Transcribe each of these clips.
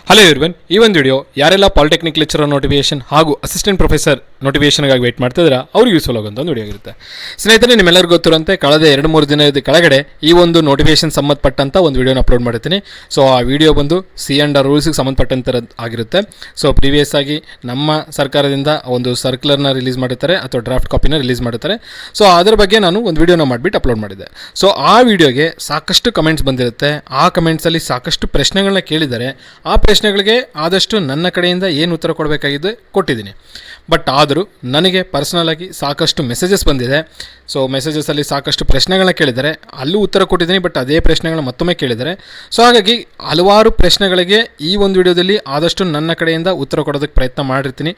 Hello everyone, ಈ ಒಂದು video ಯಾರೆಲ್ಲ ಪಾಲಿಟೆಕ್ನಿಕ್ ಲೆಕ್ಚರರ್ ನೋಟಿಫಿಕೇಶನ್ ಹಾಗೂ ಅಸಿಸ್ಟೆಂಟ್ ಪ್ರೊಫೆಸರ್ ನೋಟಿಫಿಕೇಶನ್ಗಾಗಿ ವೇಟ್ ಮಾಡ್ತಿದ್ರೆ ಅವ್ರಿಗೆ ಯೂಸ್ಫುಲ್ ಆಗುವಂಥ ಒಂದು ವಿಡಿಯೋ ಆಗಿರುತ್ತೆ. ಸ್ನೇಹಿತರೆ, ನಿಮ್ಮೆಲ್ಲರಿಗೂ ಗೊತ್ತಿರುವಂತೆ ಕಳೆದ 2-3 ದಿನದ ಕೆಳಗಡೆ ಈ ಒಂದು ನೋಟಿಫಿಕೇಶನ್ ಸಂಬಂಧಪಟ್ಟಂಥ ಒಂದು ವಿಡಿಯೋನ ಅಪ್ಲೋಡ್ ಮಾಡಿರ್ತೀನಿ. ಸೊ ಆ ವಿಡಿಯೋ ಬಂದು C&R ರೂಲ್ಸ್ಗೆ ಸಂಬಂಧಪಟ್ಟಂಥ ಆಗಿರುತ್ತೆ. ಸೊ ಪ್ರೀವಿಯಸ್ ಆಗಿ ನಮ್ಮ ಸರ್ಕಾರದಿಂದ ಒಂದು ಸರ್ಕ್ಯುಲರ್ನ ರಿಲೀಸ್ ಮಾಡಿರ್ತಾರೆ ಅಥವಾ ಡ್ರಾಫ್ಟ್ ಕಾಪಿನ ರಿಲೀಸ್ ಮಾಡಿರ್ತಾರೆ. ಸೊ ಅದರ ಬಗ್ಗೆ ನಾನು ಒಂದು ವಿಡಿಯೋನ ಮಾಡಿಬಿಟ್ಟು ಅಪ್ಲೋಡ್ ಮಾಡಿದ್ದೆ. ಸೊ ಆ ವಿಡಿಯೋಗೆ ಸಾಕಷ್ಟು ಕಮೆಂಟ್ಸ್ ಬಂದಿರುತ್ತೆ. ಆ ಕಮೆಂಟ್ಸಲ್ಲಿ ಸಾಕಷ್ಟು ಪ್ರಶ್ನೆಗಳನ್ನ ಕೇಳಿದ್ದಾರೆ. ಆ ಪ್ರಶ್ನೆಗಳಿಗೆ ಆದಷ್ಟು ನನ್ನ ಕಡೆಯಿಂದ ಏನು ಉತ್ತರ ಕೊಡಬೇಕಾಗಿದೆ ಕೊಟ್ಟಿದ್ದೀನಿ. ಬಟ್ ಆದರೂ ನನಗೆ ಪರ್ಸನಲ್ ಆಗಿ ಸಾಕಷ್ಟು ಮೆಸೇಜಸ್ ಬಂದಿದೆ. ಸೊ ಮೆಸೇಜಸಲ್ಲಿ ಸಾಕಷ್ಟು ಪ್ರಶ್ನೆಗಳನ್ನ ಕೇಳಿದ್ದಾರೆ, ಅಲ್ಲೂ ಉತ್ತರ ಕೊಟ್ಟಿದ್ದೀನಿ. ಬಟ್ ಅದೇ ಪ್ರಶ್ನೆಗಳನ್ನ ಮತ್ತೊಮ್ಮೆ ಕೇಳಿದ್ದಾರೆ. ಸೊ ಹಾಗಾಗಿ ಹಲವಾರು ಪ್ರಶ್ನೆಗಳಿಗೆ ಈ ಒಂದು ವಿಡಿಯೋದಲ್ಲಿ ಆದಷ್ಟು ನನ್ನ ಕಡೆಯಿಂದ ಉತ್ತರ ಕೊಡೋದಕ್ಕೆ ಪ್ರಯತ್ನ ಮಾಡಿರ್ತೀನಿ.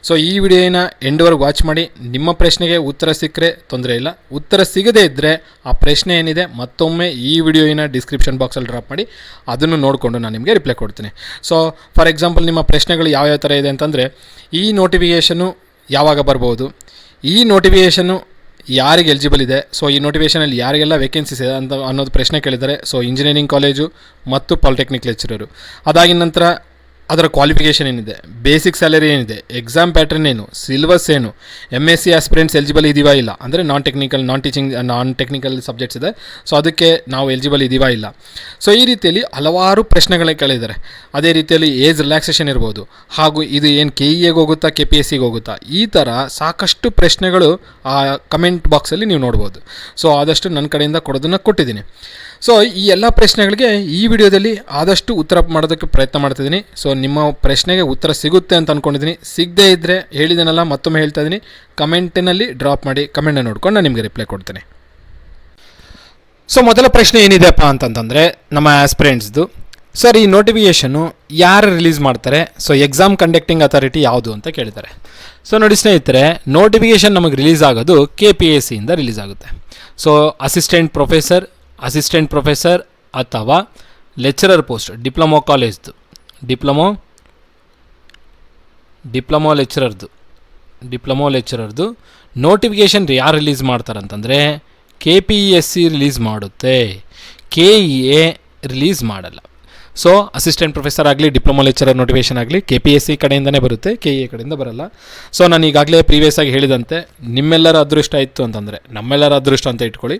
ಸೊ ಈ ವಿಡಿಯೋನ ಎಂಡ್ವರೆಗೆ ವಾಚ್ ಮಾಡಿ. ನಿಮ್ಮ ಪ್ರಶ್ನೆಗೆ ಉತ್ತರ ಸಿಕ್ಕರೆ ತೊಂದರೆ ಇಲ್ಲ, ಉತ್ತರ ಸಿಗದೇ ಇದ್ದರೆ ಆ ಪ್ರಶ್ನೆ ಏನಿದೆ ಮತ್ತೊಮ್ಮೆ ಈ ವಿಡಿಯೋನ ಡಿಸ್ಕ್ರಿಪ್ಷನ್ ಬಾಕ್ಸಲ್ಲಿ ಡ್ರಾಪ್ ಮಾಡಿ, ಅದನ್ನು ನೋಡಿಕೊಂಡು ನಾನು ನಿಮಗೆ ರಿಪ್ಲೈ ಕೊಡ್ತೀನಿ. ಸೊ ಫಾರ್ ಎಕ್ಸಾಂಪಲ್, ನಿಮ್ಮ ಪ್ರಶ್ನೆಗಳು ಯಾವ್ಯಾವ ಥರ ಇದೆ ಅಂತಂದರೆ, ಈ ನೋಟಿಫಿಕೇಷನ್ನು ಯಾವಾಗ ಬರ್ಬೋದು, ಈ ನೋಟಿಫಿಕೇಷನ್ನು ಯಾರಿಗೆ ಎಲಿಜಿಬಲ್ ಇದೆ, ಸೊ ಈ ನೋಟಿಫಿಕೇಷನಲ್ಲಿ ಯಾರಿಗೆಲ್ಲ ವೇಕೆನ್ಸೀಸ್ ಇದೆ ಅಂತ ಅನ್ನೋದು ಪ್ರಶ್ನೆ ಕೇಳಿದ್ದಾರೆ. ಸೊ ಇಂಜಿನಿಯರಿಂಗ್ ಕಾಲೇಜು ಮತ್ತು ಪಾಲಿಟೆಕ್ನಿಕ್ ಲೆಕ್ಚರರು. ಅದಾಗಿನ ನಂತರ ಅದರ ಕ್ವಾಲಿಫಿಕೇಷನ್ ಏನಿದೆ, ಬೇಸಿಕ್ ಸ್ಯಾಲರಿ ಏನಿದೆ, ಎಕ್ಸಾಮ್ ಪ್ಯಾಟ್ರನ್ ಏನು, ಸಿಲೆಬಸ್ ಏನು, MSc ಆಸ್ಪಿರೆಂಟ್ಸ್ ಎಲಿಜಿಬಲ್ ಇದೀವಾ ಇಲ್ಲ, ಅಂದರೆ ನಾನ್ ಟೆಕ್ನಿಕಲ್ ಸಬ್ಜೆಕ್ಟ್ಸ್ ಇದೆ. ಸೊ ಅದಕ್ಕೆ ನಾವು ಎಲಿಜಿಬಲ್ ಇದೀವಾ ಇಲ್ಲ. ಸೊ ಈ ರೀತಿಯಲ್ಲಿ ಹಲವಾರು ಪ್ರಶ್ನೆಗಳೇ ಕೇಳಿದ್ದಾರೆ. ಅದೇ ರೀತಿಯಲ್ಲಿ ಏಜ್ ರಿಲ್ಯಾಕ್ಸೇಷನ್ ಇರ್ಬೋದು, ಹಾಗೂ ಇದು ಏನು KEAಗೆ ಹೋಗುತ್ತಾ KPSCಗೆ ಹೋಗುತ್ತಾ, ಈ ಥರ ಸಾಕಷ್ಟು ಪ್ರಶ್ನೆಗಳು ಆ ಕಮೆಂಟ್ ಬಾಕ್ಸಲ್ಲಿ ನೀವು ನೋಡ್ಬೋದು. ಸೊ ಆದಷ್ಟು ನನ್ನ ಕಡೆಯಿಂದ ಕೊಡೋದನ್ನು ಕೊಟ್ಟಿದ್ದೀನಿ. ಸೊ ಈ ಎಲ್ಲ ಪ್ರಶ್ನೆಗಳಿಗೆ ಈ ವಿಡಿಯೋದಲ್ಲಿ ಆದಷ್ಟು ಉತ್ತರ ಮಾಡೋದಕ್ಕೆ ಪ್ರಯತ್ನ ಮಾಡ್ತಿದ್ದೀನಿ. ಸೊ ನಿಮ್ಮ ಪ್ರಶ್ನೆಗೆ ಉತ್ತರ ಸಿಗುತ್ತೆ ಅಂತ ಅಂದ್ಕೊಂಡಿದ್ದೀನಿ. ಸಿಗದೇ ಇದ್ದರೆ ಹೇಳಿದ್ದೀನಲ್ಲ, ಮತ್ತೊಮ್ಮೆ ಹೇಳ್ತಾ ಇದ್ದೀನಿ, ಕಮೆಂಟಿನಲ್ಲಿ ಡ್ರಾಪ್ ಮಾಡಿ. ಕಮೆಂಟ್ನ ನೋಡ್ಕೊಂಡು ನಾನು ನಿಮಗೆ ರಿಪ್ಲೈ ಕೊಡ್ತೇನೆ. ಸೊ ಮೊದಲ ಪ್ರಶ್ನೆ ಏನಿದೆಪ್ಪ ಅಂತಂತಂದರೆ ನಮ್ಮ ಆಸ್ಪಿರೆಂಟ್ಸ್ದು. ಸರ್, ಈ ನೋಟಿಫಿಕೇಷನ್ನು ಯಾರು ರಿಲೀಸ್ ಮಾಡ್ತಾರೆ, ಸೊ ಎಕ್ಸಾಮ್ ಕಂಡಕ್ಟಿಂಗ್ ಅಥಾರಿಟಿ ಯಾವುದು ಅಂತ ಕೇಳಿದ್ದಾರೆ. ಸೊ ನೋಡಿ ಸ್ನೇಹಿತರೆ, ನೋಟಿಫಿಕೇಷನ್ ನಮಗೆ ರಿಲೀಸ್ ಆಗೋದು KPSCಯಿಂದ ರಿಲೀಸ್ ಆಗುತ್ತೆ. ಸೊ ಅಸಿಸ್ಟೆಂಟ್ ಪ್ರೊಫೆಸರ್ ಅಥವಾ ಲೆಕ್ಚರರ್ ಪೋಸ್ಟ್, ಡಿಪ್ಲೊಮೊ ಲೆಕ್ಚರರ್ದು ನೋಟಿಫಿಕೇಷನ್ ಯಾರು ರಿಲೀಸ್ ಮಾಡ್ತಾರಂತಂದರೆ KPSC ರಿಲೀಸ್ ಮಾಡುತ್ತೆ, KEA ರಿಲೀಸ್ ಮಾಡಲ್ಲ. ಸೊ ಅಸಿಸ್ಟೆಂಟ್ ಪ್ರೊಫೆಸರ್ ಆಗಲಿ, ಡಿಪ್ಲೊಮೊ ಲೆಕ್ಚರರ್ ನೋಟಿಫಿಕೇಷನ್ ಆಗಲಿ KPSC ಕಡೆಯಿಂದನೇ ಬರುತ್ತೆ, KEA ಕಡೆಯಿಂದ ಬರಲ್ಲ. ಸೊ ನಾನು ಈಗಾಗಲೇ ಪ್ರೀವಿಯಸ್ ಆಗಿ ಹೇಳಿದಂತೆ, ನಿಮ್ಮೆಲ್ಲರ ಅದೃಷ್ಟ ಇತ್ತು ಅಂತಂದರೆ, ನಮ್ಮೆಲ್ಲರ ಅದೃಷ್ಟ ಅಂತ ಇಟ್ಕೊಳ್ಳಿ.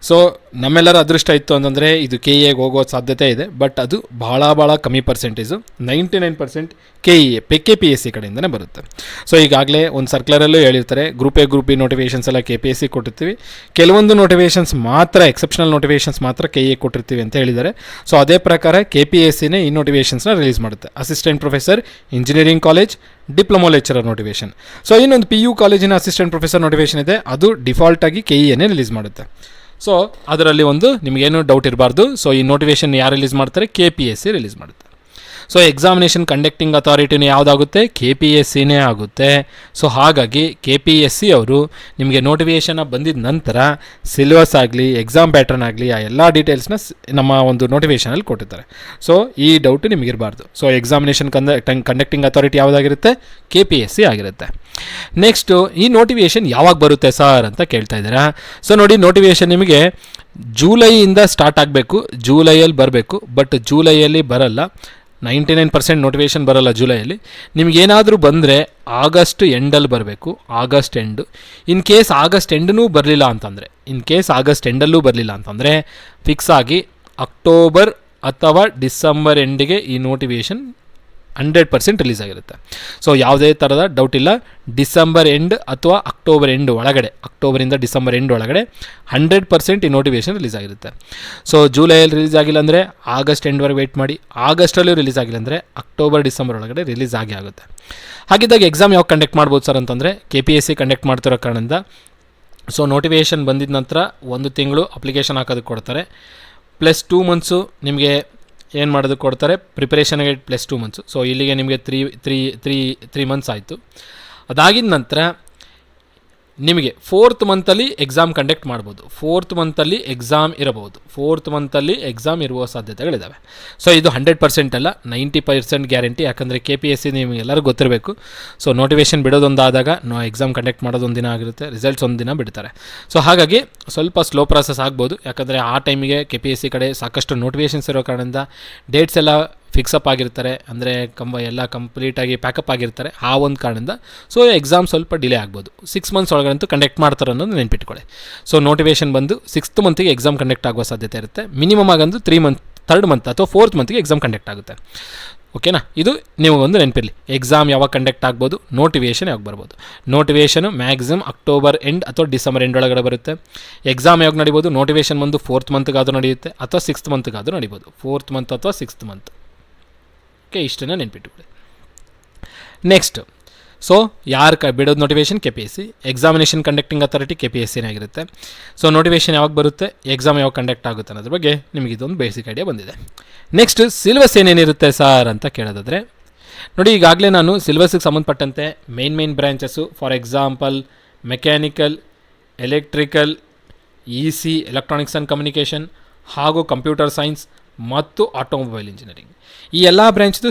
ಸೊ ನಮ್ಮೆಲ್ಲರ ಅದೃಷ್ಟ ಇತ್ತು ಅಂತಂದರೆ ಇದು KEAಗೆ ಹೋಗೋ ಸಾಧ್ಯತೆ ಇದೆ. ಬಟ್ ಅದು ಭಾಳ ಕಮ್ಮಿ ಪರ್ಸೆಂಟೇಜು, 99% KPSC ಕಡೆಯಿಂದನೇ ಬರುತ್ತೆ. ಸೊ ಈಗಾಗಲೇ ಒಂದು ಸರ್ಕ್ಯುಲರಲ್ಲೂ ಹೇಳಿರ್ತಾರೆ, group A group B notifications ಎಲ್ಲ KPSC ಕೊಟ್ಟಿರ್ತೀವಿ, ಕೆಲವೊಂದು ನೋಟಿಫಿಕೇಷನ್ಸ್ ಮಾತ್ರ, ಎಕ್ಸೆಪ್ಷನಲ್ ನೋಟಿಫಿಕೇಷನ್ಸ್ ಮಾತ್ರ KEA ಕೊಟ್ಟಿರ್ತೀವಿ ಅಂತ ಹೇಳಿದ್ದಾರೆ. ಸೊ ಅದೇ ಪ್ರಕಾರ KPSCನೇ ಈ ನೋಟಿಫಿಕೇಷನ್ಸ್ನ ರಿಲೀಸ್ ಮಾಡುತ್ತೆ. Assistant professor engineering college, diploma lecturer notification. So ಇನ್ನೊಂದು PU ಕಾಲೇಜಿನ ಅಸಿಸ್ಟೆಂಟ್ ಪ್ರೊಫೆಸರ್ ನೋಟಿಫಿಕೇಷನ್ ಇದೆ, ಅದು ಡಿಫಾಲ್ಟಾಗಿ KEAನೇ ರಿಲೀಸ್ ಮಾಡುತ್ತೆ. ಸೊ ಅದರಲ್ಲಿ ಒಂದು ನಿಮಗೇನು ಡೌಟ್ ಇರಬಾರ್ದು. ಸೊ ಈ ನೋಟಿಫಿಕೇಷನ್ ಯಾರು ರಿಲೀಸ್ ಮಾಡ್ತಾರೆ, KPSC ರಿಲೀಸ್ ಮಾಡುತ್ತೆ. ಸೊ ಎಕ್ಸಾಮಿನೇಷನ್ ಕಂಡಕ್ಟಿಂಗ್ ಅಥಾರಿಟಿನೂ ಯಾವುದಾಗುತ್ತೆ, KPSCನೇ ಆಗುತ್ತೆ. ಸೊ ಹಾಗಾಗಿ KPSC ಅವರು ನಿಮಗೆ ನೋಟಿಫಿಕೇಷನ್ ಬಂದಿದ್ದ ನಂತರ ಸಿಲೆಬಸ್ ಆಗಲಿ, ಎಕ್ಸಾಮ್ ಪ್ಯಾಟ್ರನ್ ಆಗಲಿ, ಆ ಎಲ್ಲ ಡೀಟೇಲ್ಸ್ನ ನಮ್ಮ ಒಂದು ನೋಟಿಫಿಕೇಷನಲ್ಲಿ ಕೊಟ್ಟಿರ್ತಾರೆ. ಸೊ ಈ ಡೌಟು ನಿಮಗಿರಬಾರ್ದು. ಸೊ ಎಕ್ಸಾಮಿನೇಷನ್ ಕಂಡಕ್ಟಿಂಗ್ ಅಥಾರಿಟಿ ಯಾವುದಾಗಿರುತ್ತೆ, KPSC ಆಗಿರುತ್ತೆ. ನೆಕ್ಸ್ಟು, ಈ ನೋಟಿಫಿಕೇಷನ್ ಯಾವಾಗ ಬರುತ್ತೆ ಸರ್ ಅಂತ ಕೇಳ್ತಾ ಇದ್ದೀರಾ. ಸೊ ನೋಡಿ, ನೋಟಿಫಿಕೇಷನ್ ನಿಮಗೆ ಜೂಲೈಯಿಂದ ಸ್ಟಾರ್ಟ್ ಆಗಬೇಕು, ಜೂಲೈಯಲ್ಲಿ ಬರಬೇಕು. ಬಟ್ ಜೂಲೈಯಲ್ಲಿ ಬರಲ್ಲ, 99% ನೋಟಿಫಿಕೇಷನ್ ಬರೋಲ್ಲ ಜುಲೈಯಲ್ಲಿ. ನಿಮಗೇನಾದರೂ ಬಂದರೆ ಆಗಸ್ಟ್ ಎಂಡಲ್ಲಿ ಬರಬೇಕು, August end. In case August ಎಂಡೂ ಬರಲಿಲ್ಲ ಅಂತಂದರೆ ಫಿಕ್ಸ್ ಆಗಿ ಅಕ್ಟೋಬರ್ ಅಥವಾ ಡಿಸೆಂಬರ್ ಎಂಡಿಗೆ ಈ ನೋಟಿಫಿಕೇಷನ್ 100% ರಿಲೀಸ್ ಆಗಿರುತ್ತೆ. ಸೊ ಯಾವುದೇ ಥರದ ಡೌಟ್ ಇಲ್ಲ, ಡಿಸೆಂಬರ್ ಎಂಡ್ ಅಥವಾ ಅಕ್ಟೋಬರ್ ಎಂಡ್ ಒಳಗಡೆ, ಅಕ್ಟೋಬರಿಂದ ಡಿಸೆಂಬರ್ ಎಂಡ್ ಒಳಗಡೆ 100% ಈ ನೋಟಿಫಿಕೇಷನ್ ರಿಲೀಸ್ ಆಗಿರುತ್ತೆ. ಸೊ ಜೂಲೈಯಲ್ಲಿ ರಿಲೀಸ್ ಆಗಿಲ್ಲ ಅಂದರೆ ಆಗಸ್ಟ್ ಎಂಡ್ವರೆಗೆ ವೆಯ್ಟ್ ಮಾಡಿ, ಆಗಸ್ಟಲ್ಲೂ ರಿಲೀಸ್ ಆಗಿಲ್ಲ ಅಂದರೆ ಅಕ್ಟೋಬರ್ ಡಿಸೆಂಬರ್ ಒಳಗಡೆ ರಿಲೀಸ್ ಆಗುತ್ತೆ. ಹಾಗಿದ್ದಾಗ ಎಕ್ಸಾಮ್ ಯಾವಾಗ ಕಂಡಕ್ಟ್ ಮಾಡ್ಬೋದು ಸರ್ ಅಂತಂದರೆ, KPSC ಕಂಡಕ್ಟ್ ಮಾಡ್ತಿರೋ ಕಾರಣದಿಂದ ಸೊ ನೋಟಿಫಿಕೇಷನ್ ಬಂದಿದ್ದ ನಂತರ 1 ತಿಂಗಳು ಅಪ್ಲಿಕೇಶನ್ ಹಾಕೋದಕ್ಕೆ ಕೊಡ್ತಾರೆ, ಪ್ಲಸ್ 2 ಮಂತ್ಸು ನಿಮಗೆ ಏನು ಮಾಡೋದಕ್ಕೆ ಕೊಡ್ತಾರೆ, ಪ್ರಿಪರೇಷನ್ಗೆ ಪ್ಲಸ್ 2 ಮಂತ್ಸು. ಸೊ ಇಲ್ಲಿಗೆ ನಿಮಗೆ ತ್ರೀ ಮಂತ್ಸ್ ಆಯಿತು. ಅದಾಗಿದ ನಂತರ ನಿಮಗೆ 4th ಮಂತಲ್ಲಿ ಎಕ್ಸಾಮ್ ಕಂಡಕ್ಟ್ ಮಾಡ್ಬೋದು, 4th ಮಂತಲ್ಲಿ ಎಕ್ಸಾಮ್ ಇರಬಹುದು, 4th ಮಂತಲ್ಲಿ ಎಕ್ಸಾಮ್ ಇರುವ ಸಾಧ್ಯತೆಗಳಿದ್ದಾವೆ. ಸೊ ಇದು 100% ಅಲ್ಲ, 90% ಗ್ಯಾರಂಟಿ. ಯಾಕಂದರೆ KPSC ನಿಮಗೆಲ್ಲರಿಗೂ ಗೊತ್ತಿರಬೇಕು. ಸೊ ನೋಟಿಫಿಕೇಷನ್ ಬಿಡೋದೊಂದಾದಾಗ ಎಕ್ಸಾಮ್ ಕಂಡಕ್ಟ್ ಮಾಡೋದೊಂದು ದಿನ ಆಗಿರುತ್ತೆ, ರಿಸಲ್ಟ್ಸ್ ಒಂದು ದಿನ ಬಿಡ್ತಾರೆ. ಸೊ ಹಾಗಾಗಿ ಸ್ವಲ್ಪ ಸ್ಲೋ ಪ್ರಾಸೆಸ್ ಆಗ್ಬೋದು. ಯಾಕಂದರೆ ಆ ಟೈಮಿಗೆ KPSC ಕಡೆ ಸಾಕಷ್ಟು ನೋಟಿಫಿಕೇಷನ್ಸ್ ಇರೋ ಕಾರಣದಿಂದ ಡೇಟ್ಸ್ ಎಲ್ಲ ಫಿಕ್ಸಪ್ ಆಗಿರ್ತಾರೆ, ಅಂದರೆ ಎಲ್ಲ ಕಂಪ್ಲೀಟಾಗಿ ಪ್ಯಾಕಪ್ ಆಗಿರ್ತಾರೆ. ಆ ಒಂದು ಕಾರಣದಿಂದ ಸೊ ಎಕ್ಸಾಮ್ ಸ್ವಲ್ಪ ಡಿಲೇ ಆಗ್ಬೋದು. 6 ಮಂತ್ಸ್ ಒಳಗಂತೂ ಕಂಡಕ್ಟ್ ಮಾಡ್ತಾರೆ ಅನ್ನೋದು ನೆನ್ಪಿಟ್ಕೊಳ್ಳಿ. ಸೊ ನೋಟಿಫಿಕೇಷನ್ ಬಂದು 6th ಮಂತಿಗೆ ಎಕ್ಸಾಮ್ ಕಂಡಕ್ಟ್ ಆಗುವ ಸಾಧ್ಯತೆ ಇರುತ್ತೆ. ಮಿನಿಮಮ್ ಆಗಂದು 3rd ಮಂತ್ ಅಥವಾ 4th ಮಂತಿಗೆ ಎಕ್ಸಾಮ್ ಕಂಡಕ್ಟ್ ಆಗುತ್ತೆ. ಓಕೆನಾ, ಇದು ನಿಮಗೊಂದು ನೆನಪಿರಲಿ. ಎಕ್ಸಾಮ್ ಯಾವಾಗ ಕಂಡಕ್ಟ್ ಆಗ್ಬೋದು, ನೋಟಿಫಿಕೇಷನ್ ಯಾವಾಗ ಬರ್ಬೋದು. ನೋಟಿಫಿಕೇಷನು ಮ್ಯಾಕ್ಸಿಮಮ್ ಅಕ್ಟೋಬರ್ ಎಂಡ್ ಅಥವಾ ಡಿಸೆಂಬರ್ ಎಂಡ್ ಒಳಗಡೆ ಬರುತ್ತೆ. ಎಕ್ಸಾಮ್ ಯಾವಾಗ ನಡಿಬೋದು, ನೋಟಿಫಿಕೇಷನ್ ಬಂದು 4th ಮಂತ್ಗಾದರೂ ನಡೆಯುತ್ತೆ ಅಥವಾ 6th ಮಂತ್ಗಾದರೂ ನಡಿಬೋದು. 4th ಮಂತ್ ಅಥವಾ 6th ಮಂತ್. ಓಕೆ, ಇಷ್ಟನ್ನು ನೆನ್ಪಿಟ್ಕೊಳ್ಳಿ. ನೆಕ್ಸ್ಟ್, ಸೊ ಯಾರು ಬಿಡೋದು notification KPSC, examination conducting authority KPSCನೇ ಆಗಿರುತ್ತೆ. ಸೊ ನೋಟಿಫಿಕೇಷನ್ ಯಾವಾಗ ಬರುತ್ತೆ, ಎಕ್ಸಾಮ್ ಯಾವಾಗ ಕಂಡಕ್ಟ್ ಆಗುತ್ತೆ ಅನ್ನೋದ್ರ ಬಗ್ಗೆ ನಿಮಗೆ ಇದೊಂದು ಬೇಸಿಕ್ ಐಡಿಯಾ ಬಂದಿದೆ. ನೆಕ್ಸ್ಟ್, ಸಿಲೆಬಸ್ ಏನೇನಿರುತ್ತೆ ಸರ್ ಅಂತ ಕೇಳೋದಾದರೆ ನೋಡಿ, ಈಗಾಗಲೇ ನಾನು ಸಿಲೆಬಸ್ಗೆ ಸಂಬಂಧಪಟ್ಟಂತೆ main branches, for example mechanical, electrical, EC electronics and communication ಹಾಗೂ ಕಂಪ್ಯೂಟರ್ ಸೈನ್ಸ್ ಮತ್ತು ಆಟೋಮೊಬೈಲ್ ಇಂಜಿನಿಯರಿಂಗ್, ಈ ಎಲ್ಲ ಬ್ರಾಂಚ್ದು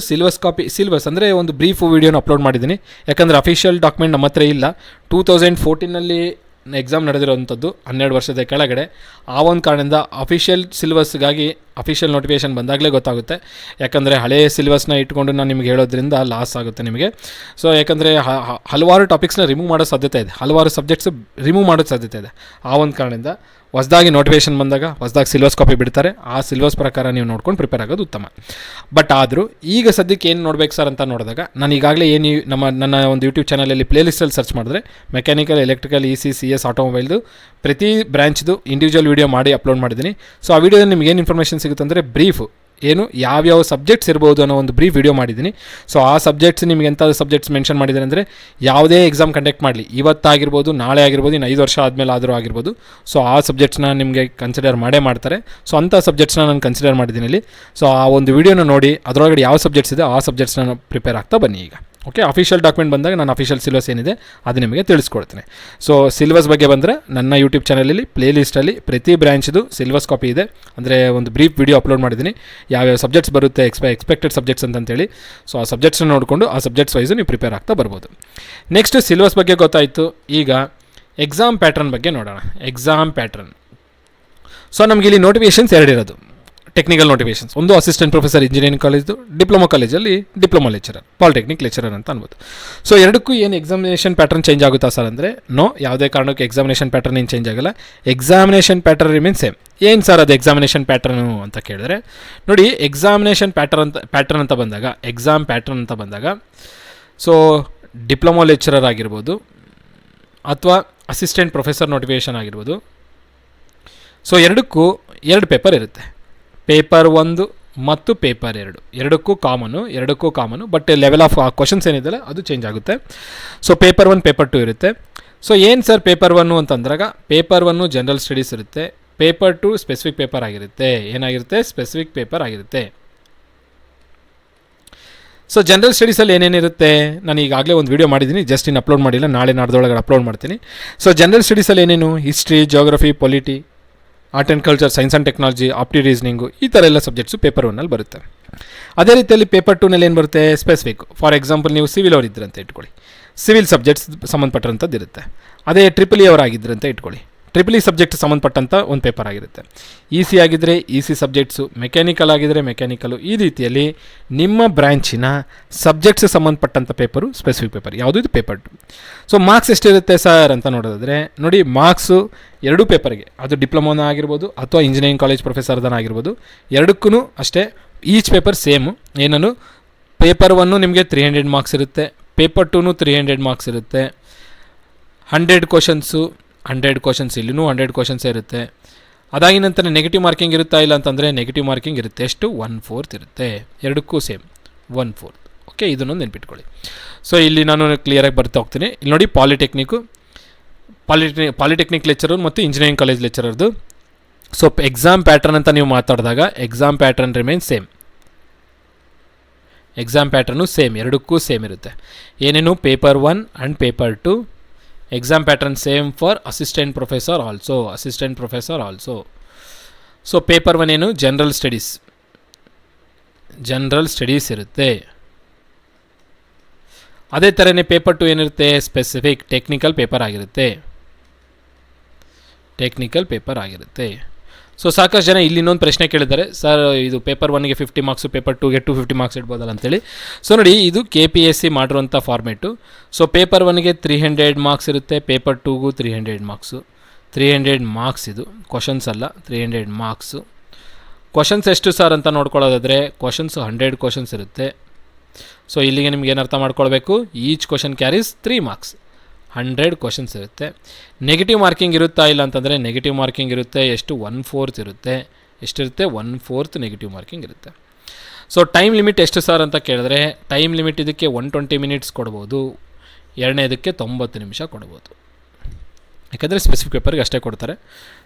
ಸಿಲೆಬಸ್ ಅಂದರೆ ಒಂದು ಬ್ರೀಫ್ ವೀಡಿಯೋನ ಅಪ್ಲೋಡ್ ಮಾಡಿದ್ದೀನಿ. ಯಾಕಂದರೆ ಅಫಿಷಿಯಲ್ ಡಾಕ್ಯುಮೆಂಟ್ ನಮ್ಮ ಹತ್ರ ಇಲ್ಲ. 2014ನಲ್ಲಿ ಎಕ್ಸಾಮ್ ನಡೆದಿರೋವಂಥದ್ದು, 12 ವರ್ಷದ ಕೆಳಗಡೆ. ಆ ಒಂದು ಕಾರಣದಿಂದ ಅಫಿಷಿಯಲ್ ಸಿಲೆಬಸ್ಗಾಗಿ ಅಫಿಷಿಯಲ್ ನೋಟಿಫಿಕೇಷನ್ ಬಂದಾಗಲೇ ಗೊತ್ತಾಗುತ್ತೆ. ಯಾಕಂದರೆ ಹಳೆಯ ಸಿಲೆಬಸ್ನ ಇಟ್ಕೊಂಡು ನಾನು ನಿಮ್ಗೆ ಹೇಳೋದ್ರಿಂದ ಲಾಸ್ ಆಗುತ್ತೆ ನಿಮಗೆ. ಸೊ ಯಾಕಂದರೆ ಹಲವಾರು ಟಾಪಿಕ್ಸ್ನ ರಿಮೂವ್ ಮಾಡೋ ಸಾಧ್ಯತೆ ಇದೆ, ಹಲವಾರು ಸಬ್ಜೆಕ್ಟ್ಸ್ ರಿಮೂವ್ ಮಾಡೋ ಸಾಧ್ಯತೆ ಇದೆ. ಆ ಒಂದು ಕಾರಣದಿಂದ ಹೊಸದಾಗಿ ನೋಟಿಫಿಕೇಷನ್ ಬಂದಾಗ ಹೊಸದಾಗಿ ಸಿಲೆಬಸ್ ಕಾಪಿ ಬಿಡ್ತಾರೆ. ಆ ಸಿಲೆಬಸ್ ಪ್ರಕಾರ ನೀವು ನೋಡ್ಕೊಂಡು ಪ್ರಿಪೇರ್ ಆಗೋದು ಉತ್ತಮ. ಬಟ್ ಆದರೂ ಈಗ ಸದ್ಯಕ್ಕೆ ಏನು ನೋಡ್ಬೇಕು ಸರ್ ಅಂತ ನೋಡಿದಾಗ, ನಾನು ಈಗಾಗಲೇ ನನ್ನ ಒಂದು ಯೂಟ್ಯೂಬ್ ಚಾನಲಲ್ಲಿ ಪ್ಲೇಲಿಸ್ಟಲ್ಲಿ ಸರ್ಚ್ ಮಾಡಿದ್ರೆ ಮೆಕ್ಯಾನಿಕಲ್, ಎಲೆಕ್ಟ್ರಿಕಲ್, EC, CS, ಆಟೋಮೊಬೈಲ್ದು ಪ್ರತಿ ಬ್ರಾಂಚ್ದು ಇಂಡಿವಿಜುವಲ್ ವೀಡಿಯೋ ಮಾಡಿ ಅಪ್ಲೋಡ್ ಮಾಡಿದ್ದೀನಿ. ಸೊ ಆ ವಿಡಿಯೋದಲ್ಲಿ ನಿಮ್ಗೆ ಏನು ಇನ್ಫಾರ್ಮೇಷನ್ ಸಿಗುತ್ತೆ ಅಂದರೆ ಬ್ರೀಫ್ ಏನು ಯಾವ್ಯಾವ ಸಬ್ಜೆಕ್ಟ್ಸ್ ಇರ್ಬೋದು ಅನ್ನೋ ಒಂದು ಬ್ರೀಫ್ ವಿಡಿಯೋ ಮಾಡಿದ್ದೀನಿ. ಸೊ ಆ ಸಬ್ಜೆಕ್ಟ್ಸ್ ನಿಮ್ಗೆ ಎಂಥ ಸಬ್ಜೆಕ್ಟ್ಸ್ ಮೆನ್ಷನ್ ಮಾಡಿದ್ದಾರೆ ಅಂದರೆ, ಯಾವುದೇ ಎಕ್ಸಾಮ್ ಕಂಡಕ್ಟ್ ಮಾಡಲಿ, ಇವತ್ತಾಗಿರ್ಬೋದು, ನಾಳೆ ಆಗಿರ್ಬೋದು, ಇನ್ನು 5 ವರ್ಷ ಆದಮೇಲೆ ಆದರೂ ಆಗಿರ್ಬೋದು, ಸೊ ಆ ಸಬ್ಜೆಕ್ಟ್ಸ್ನ ನಿಮಗೆ ಕನ್ಸಿಡರ್ ಮಾಡ್ತಾರೆ. ಸೊ ಅಂಥ ಸಬ್ಜೆಕ್ಟ್ಸ್ನ ನಾನು ಕನ್ಸಿಡರ್ ಮಾಡಿದ್ದೀನಿ ಇಲ್ಲಿ. ಸೊ ಆ ಒಂದು ವಿಡಿಯೋನ ನೋಡಿ ಅದರೊಳಗಡೆ ಯಾವ ಸಬ್ಜೆಕ್ಟ್ಸ್ ಇದೆ ಆ ಸಬ್ಜೆಕ್ಟ್ಸ್ನ ಪ್ರಿಪೇರ್ ಆಗ್ತಾ ಬನ್ನಿ. ಈಗ ಓಕೆ, ಅಫಿಷಿಯಲ್ ಡಾಕ್ಯುಮೆಂಟ್ ಬಂದಾಗ ನಾನು ಅಫಿಷಿಯಲ್ ಸಿಲೆಬಸ್ ಏನಿದೆ ಅದು ನಿಮಗೆ ತಿಳಿಸ್ಕೊಡ್ತೀನಿ. ಸೊ ಸಿಲೆಬಸ್ ಬಗ್ಗೆ ಬಂದರೆ ನನ್ನ ಯೂಟ್ಯೂಬ್ ಚಾನಲಲ್ಲಿ ಪ್ಲೇಲಿಸ್ಟಲ್ಲಿ ಪ್ರತಿ ಬ್ರಾಂಚ್ದು ಸಿಲೆಬಸ್ ಕಾಪಿ ಇದೆ. ಅಂದರೆ ಒಂದು ಬ್ರೀಫ್ ವಿಡಿಯೋ ಅಪ್ಲೋಡ್ ಮಾಡಿದ್ದೀನಿ, ಯಾವ್ಯಾವ ಸಬ್ಜೆಕ್ಟ್ಸ್ ಬರುತ್ತೆ, ಎಕ್ಸ್ಪೆಕ್ಟೆಡ್ ಸಬ್ಜೆಕ್ಟ್ಸ್ ಅಂತೇಳಿ. ಸೊ ಆ ಸಬ್ಜೆಕ್ಟ್ಸ್ನ ನೋಡಿಕೊಂಡು ಆ ಸಬ್ಜೆಕ್ಟ್ಸ್ ವೈಸು ನೀವು ಪ್ರಿಪೇರ್ ಆಗ್ತಾ ಬರ್ಬೋದು. ನೆಕ್ಸ್ಟ್, ಸಿಲೆಬಸ್ ಬಗ್ಗೆ ಗೊತ್ತಾಯಿತು. ಈಗ ಎಕ್ಸಾಮ್ ಪ್ಯಾಟ್ರನ್ ಬಗ್ಗೆ ನೋಡೋಣ. ಎಕ್ಸಾಮ್ ಪ್ಯಾಟ್ರನ್, ಸೊ ನಮಗೆ ಇಲ್ಲಿ ನೋಟಿಫಿಕೇಷನ್ಸ್ 2 ಇರೋದು, ಟೆಕ್ನಿಕಲ್ ನೋಟಿಫಿಕೇಷನ್ಸ್. ಒಂದು ಅಸಿಸ್ಟೆಂಟ್ ಪ್ರೊಫೆಸರ್ ಇಂಜಿನಿಯರಿಂಗ್ ಕಾಲೇಜ್ದು, ಡಿಪ್ಲೊಮಾ ಕಾಲೇಜಲ್ಲಿ ಡಿಪ್ಲೊಮಾ ಲೆಕ್ಚರರ್, ಪಾಲಿಟೆಕ್ನಿಕ್ ಲೆಕ್ಚರರ್ ಅಂತ ಅನ್ಬೋದು. ಸೊ ಎರಡಕ್ಕೂ ಏನು ಎಕ್ಸಾಮಿನೇಷನ್ ಪ್ಯಾಟರ್ನ್ ಚೇಂಜ್ ಆಗುತ್ತಾ ಸರ್ ಅಂದರೆ, ನೋ, ಯಾವುದೇ ಕಾರಣಕ್ಕೆ ಎಕ್ಸಾಮಿನೇಷನ್ ಪ್ಯಾಟರ್ನ್ ಏನು ಚೇಂಜ್ ಆಗಲ್ಲ. Examination pattern remain same. ಏನು ಸರ್ ಅದು ಎಕ್ಸಾಮಿನೇಷನ್ ಪ್ಯಾಟರ್ನು ಅಂತ ಕೇಳಿದ್ರೆ, ನೋಡಿ, ಎಕ್ಸಾಮಿನೇಷನ್ ಪ್ಯಾಟರ್ನ್ ಅಂತ ಬಂದಾಗ ಸೊ ಡಿಪ್ಲೊಮಾ ಲೆಕ್ಚರರ್ ಆಗಿರ್ಬೋದು ಅಥವಾ ಅಸಿಸ್ಟೆಂಟ್ ಪ್ರೊಫೆಸರ್ ನೋಟಿಫಿಕೇಷನ್ ಆಗಿರ್ಬೋದು. ಸೊ ಎರಡಕ್ಕೂ 2 ಪೇಪರ್ ಇರುತ್ತೆ, ಪೇಪರ್ 1 ಮತ್ತು ಪೇಪರ್ 2. ಎರಡಕ್ಕೂ ಕಾಮನು, ಬಟ್ ಲೆವೆಲ್ ಆಫ್ ಕ್ವಶನ್ಸ್ ಏನಿದೆಯಲ್ಲ ಅದು ಚೇಂಜ್ ಆಗುತ್ತೆ. ಸೊ ಪೇಪರ್ 1, ಪೇಪರ್ 2 ಇರುತ್ತೆ. ಸೊ ಏನು ಸರ್ ಪೇಪರ್ 1 ಅಂತಂದಾಗ, ಪೇಪರ್ 1 ಜನರಲ್ ಸ್ಟಡೀಸ್ ಇರುತ್ತೆ, ಪೇಪರ್ 2 ಸ್ಪೆಸಿಫಿಕ್ ಪೇಪರ್ ಆಗಿರುತ್ತೆ. ಏನಾಗಿರುತ್ತೆ? ಸ್ಪೆಸಿಫಿಕ್ ಪೇಪರ್ ಆಗಿರುತ್ತೆ. ಸೊ ಜನರಲ್ ಸ್ಟಡೀಸಲ್ಲಿ ಏನೇನಿರುತ್ತೆ, ನಾನು ಈಗಾಗಲೇ ಒಂದು ವೀಡಿಯೋ ಮಾಡಿದ್ದೀನಿ, ಜಸ್ಟ್ ಇನ್ನು ಅಪ್ಲೋಡ್ ಮಾಡಿಲ್ಲ, ನಾಳೆ ನಾಡ್ದೊಳಗಡೆ ಅಪ್ಲೋಡ್ ಮಾಡ್ತೀನಿ. ಸೊ ಜನರಲ್ ಸ್ಟಡೀಸಲ್ಲಿ ಏನೇನು, history, geography, polity, art and culture, science and technology, ಆಪ್ಟಿ reasoning, ಈ ಥರ ಎಲ್ಲ ಸಬ್ಜೆಕ್ಟ್ಸು ಪೇಪರ್ 1ನಲ್ಲಿ ಬರುತ್ತೆ. ಅದೇ ರೀತಿಯಲ್ಲಿ ಪೇಪರ್ 2ನಲ್ಲಿ ಏನು ಬರುತ್ತೆ? ಸ್ಪೆಸಿಫಿಕ್. ಫಾರ್ ಎಕ್ಸಾಂಪಲ್ ನೀವು ಸಿವಿಲ್ ಅವರು ಇದ್ರಂತ ಇಟ್ಕೊಳ್ಳಿ, ಸಿವಿಲ್ ಸಬ್ಜೆಕ್ಟ್ಸ್ ಸಂಬಂಧಪಟ್ಟಂಥದ್ದು ಇರುತ್ತೆ. ಅದೇ EEE ಅವರಾಗಿದ್ರಂತ ಇಟ್ಕೊಳ್ಳಿ, EEE ಸಬ್ಜೆಕ್ಟ್ ಸಂಬಂಧಪಟ್ಟಂಥ ಒಂದು ಪೇಪರ್ ಆಗಿರುತ್ತೆ. EC ಆಗಿದ್ದರೆ EC ಸಬ್ಜೆಕ್ಟ್ಸು, ಮೆಕ್ಯಾನಿಕಲ್ ಆಗಿದ್ದರೆ ಮೆಕ್ಯಾನಿಕಲು. ಈ ರೀತಿಯಲ್ಲಿ ನಿಮ್ಮ ಬ್ರ್ಯಾಂಚಿನ ಸಬ್ಜೆಕ್ಟ್ಸ್ ಸಂಬಂಧಪಟ್ಟಂಥ ಪೇಪರು ಸ್ಪೆಸಿಫಿಕ್ ಪೇಪರ್. ಯಾವುದು? ಇದು ಪೇಪರ್ 2. ಸೊ ಮಾರ್ಕ್ಸ್ ಎಷ್ಟಿರುತ್ತೆ ಸರ್ ಅಂತ ನೋಡೋದಾದರೆ, ನೋಡಿ, ಮಾರ್ಕ್ಸು 2 ಪೇಪರ್ಗೆ, ಅದು ಡಿಪ್ಲೊಮೋನ ಆಗಿರ್ಬೋದು ಅಥವಾ ಇಂಜಿನಿಯರಿಂಗ್ ಕಾಲೇಜ್ ಪ್ರೊಫೆಸರ್ದನ ಆಗಿರ್ಬೋದು, ಎರಡಕ್ಕೂ ಅಷ್ಟೇ. Each paper same. ಏನನ್ನು, ಪೇಪರ್ 1 ನಿಮಗೆ 300 ಮಾರ್ಕ್ಸ್ ಇರುತ್ತೆ, ಪೇಪರ್ 2 300 ಮಾರ್ಕ್ಸ್ ಇರುತ್ತೆ. 100 ಕ್ವಶನ್ಸು, 100 ಕ್ವಶನ್ಸ್ ಇಲ್ಲಿನೂ 100 ಕ್ವಶನ್ಸೇ ಇರುತ್ತೆ. ಅದಾಗಿ ನಂತರ ನೆಗೆಟಿವ್ ಮಾರ್ಕಿಂಗ್ ಇರುತ್ತಾ ಇಲ್ಲ ಅಂತಂದರೆ ನೆಗೆಟಿವ್ ಮಾರ್ಕಿಂಗ್ ಇರುತ್ತೆ. ಎಷ್ಟು? 1/4 ಇರುತ್ತೆ. ಎರಡಕ್ಕೂ ಸೇಮ್ 1/4. ಓಕೆ, ಇದನ್ನೊಂದು ನೆನ್ಪಿಟ್ಕೊಳ್ಳಿ. ಸೊ ಇಲ್ಲಿ ನಾನು ಕ್ಲಿಯರಾಗಿ ಬರ್ತಾ ಹೋಗ್ತೀನಿ. ಇಲ್ಲಿ ನೋಡಿ, ಪಾಲಿಟೆಕ್ನಿಕ್ ಲೆಕ್ಚರರ್ ಮತ್ತು ಇಂಜಿನಿಯರಿಂಗ್ ಕಾಲೇಜ್ ಲೆಕ್ಚರರ್ದು. ಸೊ ಎಕ್ಸಾಮ್ ಪ್ಯಾಟರ್ನ್ ಅಂತ ನೀವು ಮಾತಾಡಿದಾಗ exam pattern remain same. Exam pattern same, ಎರಡಕ್ಕೂ ಸೇಮ್ ಇರುತ್ತೆ. ಏನೇನು? Paper 1 and paper 2. Exam pattern same for assistant professor also. So paper 1 ಏನು? ಜನರಲ್ ಸ್ಟಡೀಸ್ ಇರುತ್ತೆ. ಅದೇ ಥರನೇ ಪೇಪರ್ 2 ಏನಿರುತ್ತೆ? ಸ್ಪೆಸಿಫಿಕ್ ಟೆಕ್ನಿಕಲ್ ಪೇಪರ್ ಆಗಿರುತ್ತೆ. ಸೊ ಸಾಕಷ್ಟು ಜನ ಇಲ್ಲಿ ಇನ್ನೊಂದು ಪ್ರಶ್ನೆ ಕೇಳಿದ್ದಾರೆ, ಸರ್ ಇದು ಪೇಪರ್ 1ಗೆ 50 ಮಾರ್ಕ್ಸು, ಪೇಪರ್ 2ಗೆ 250 ಮಾರ್ಕ್ಸ್ ಇಡ್ಬೋದಲ್ಲ ಅಂತೇಳಿ. ಸೊ ನೋಡಿ, ಇದು KPSC ಮಾಡಿರುವಂಥ ಫಾರ್ಮೇಟು. ಸೊ ಪೇಪರ್ 1ಗೆ 300 ಮಾರ್ಕ್ಸ್ ಇರುತ್ತೆ, ಪೇಪರ್ 2ಗೂ 300 ಮಾರ್ಕ್ಸು. 300 ಮಾರ್ಕ್ಸ್ ಇದು, ಕ್ವಶನ್ಸ್ ಅಲ್ಲ, 300 ಮಾರ್ಕ್ಸು. ಕ್ವಶನ್ಸ್ ಎಷ್ಟು ಸರ್ ಅಂತ ನೋಡ್ಕೊಳ್ಳೋದಾದರೆ, ಕ್ವಶನ್ಸು 100 ಕ್ವಶನ್ಸ್ ಇರುತ್ತೆ. ಸೊ ಇಲ್ಲಿಗೆ ನಿಮ್ಗೆ ಏನು ಅರ್ಥ ಮಾಡ್ಕೊಳ್ಬೇಕು, each question carries 3 marks. 100 questions ಇರುತ್ತೆ. ನೆಗೆಟಿವ್ ಮಾರ್ಕಿಂಗ್ ಇರುತ್ತಾ ಇಲ್ಲ ಅಂತಂದರೆ ನೆಗೆಟಿವ್ ಮಾರ್ಕಿಂಗ್ ಇರುತ್ತೆ. ಎಷ್ಟು? 1/4 ಇರುತ್ತೆ. ಎಷ್ಟಿರುತ್ತೆ? 1/4 ನೆಗೆಟಿವ್ ಮಾರ್ಕಿಂಗ್ ಇರುತ್ತೆ. ಸೊ ಟೈಮ್ ಲಿಮಿಟ್ ಎಷ್ಟು ಸರ್ ಅಂತ ಕೇಳಿದ್ರೆ, ಟೈಮ್ ಲಿಮಿಟ್ ಇದಕ್ಕೆ 120 ಮಿನಿಟ್ಸ್ ಕೊಡ್ಬೋದು, ಎರಡನೇದಕ್ಕೆ 90 ನಿಮಿಷ ಕೊಡ್ಬೋದು. ಯಾಕಂದರೆ ಸ್ಪೆಸಿಫಿಕ್ ಪೇಪರ್ಗೆ ಅಷ್ಟೇ ಕೊಡ್ತಾರೆ.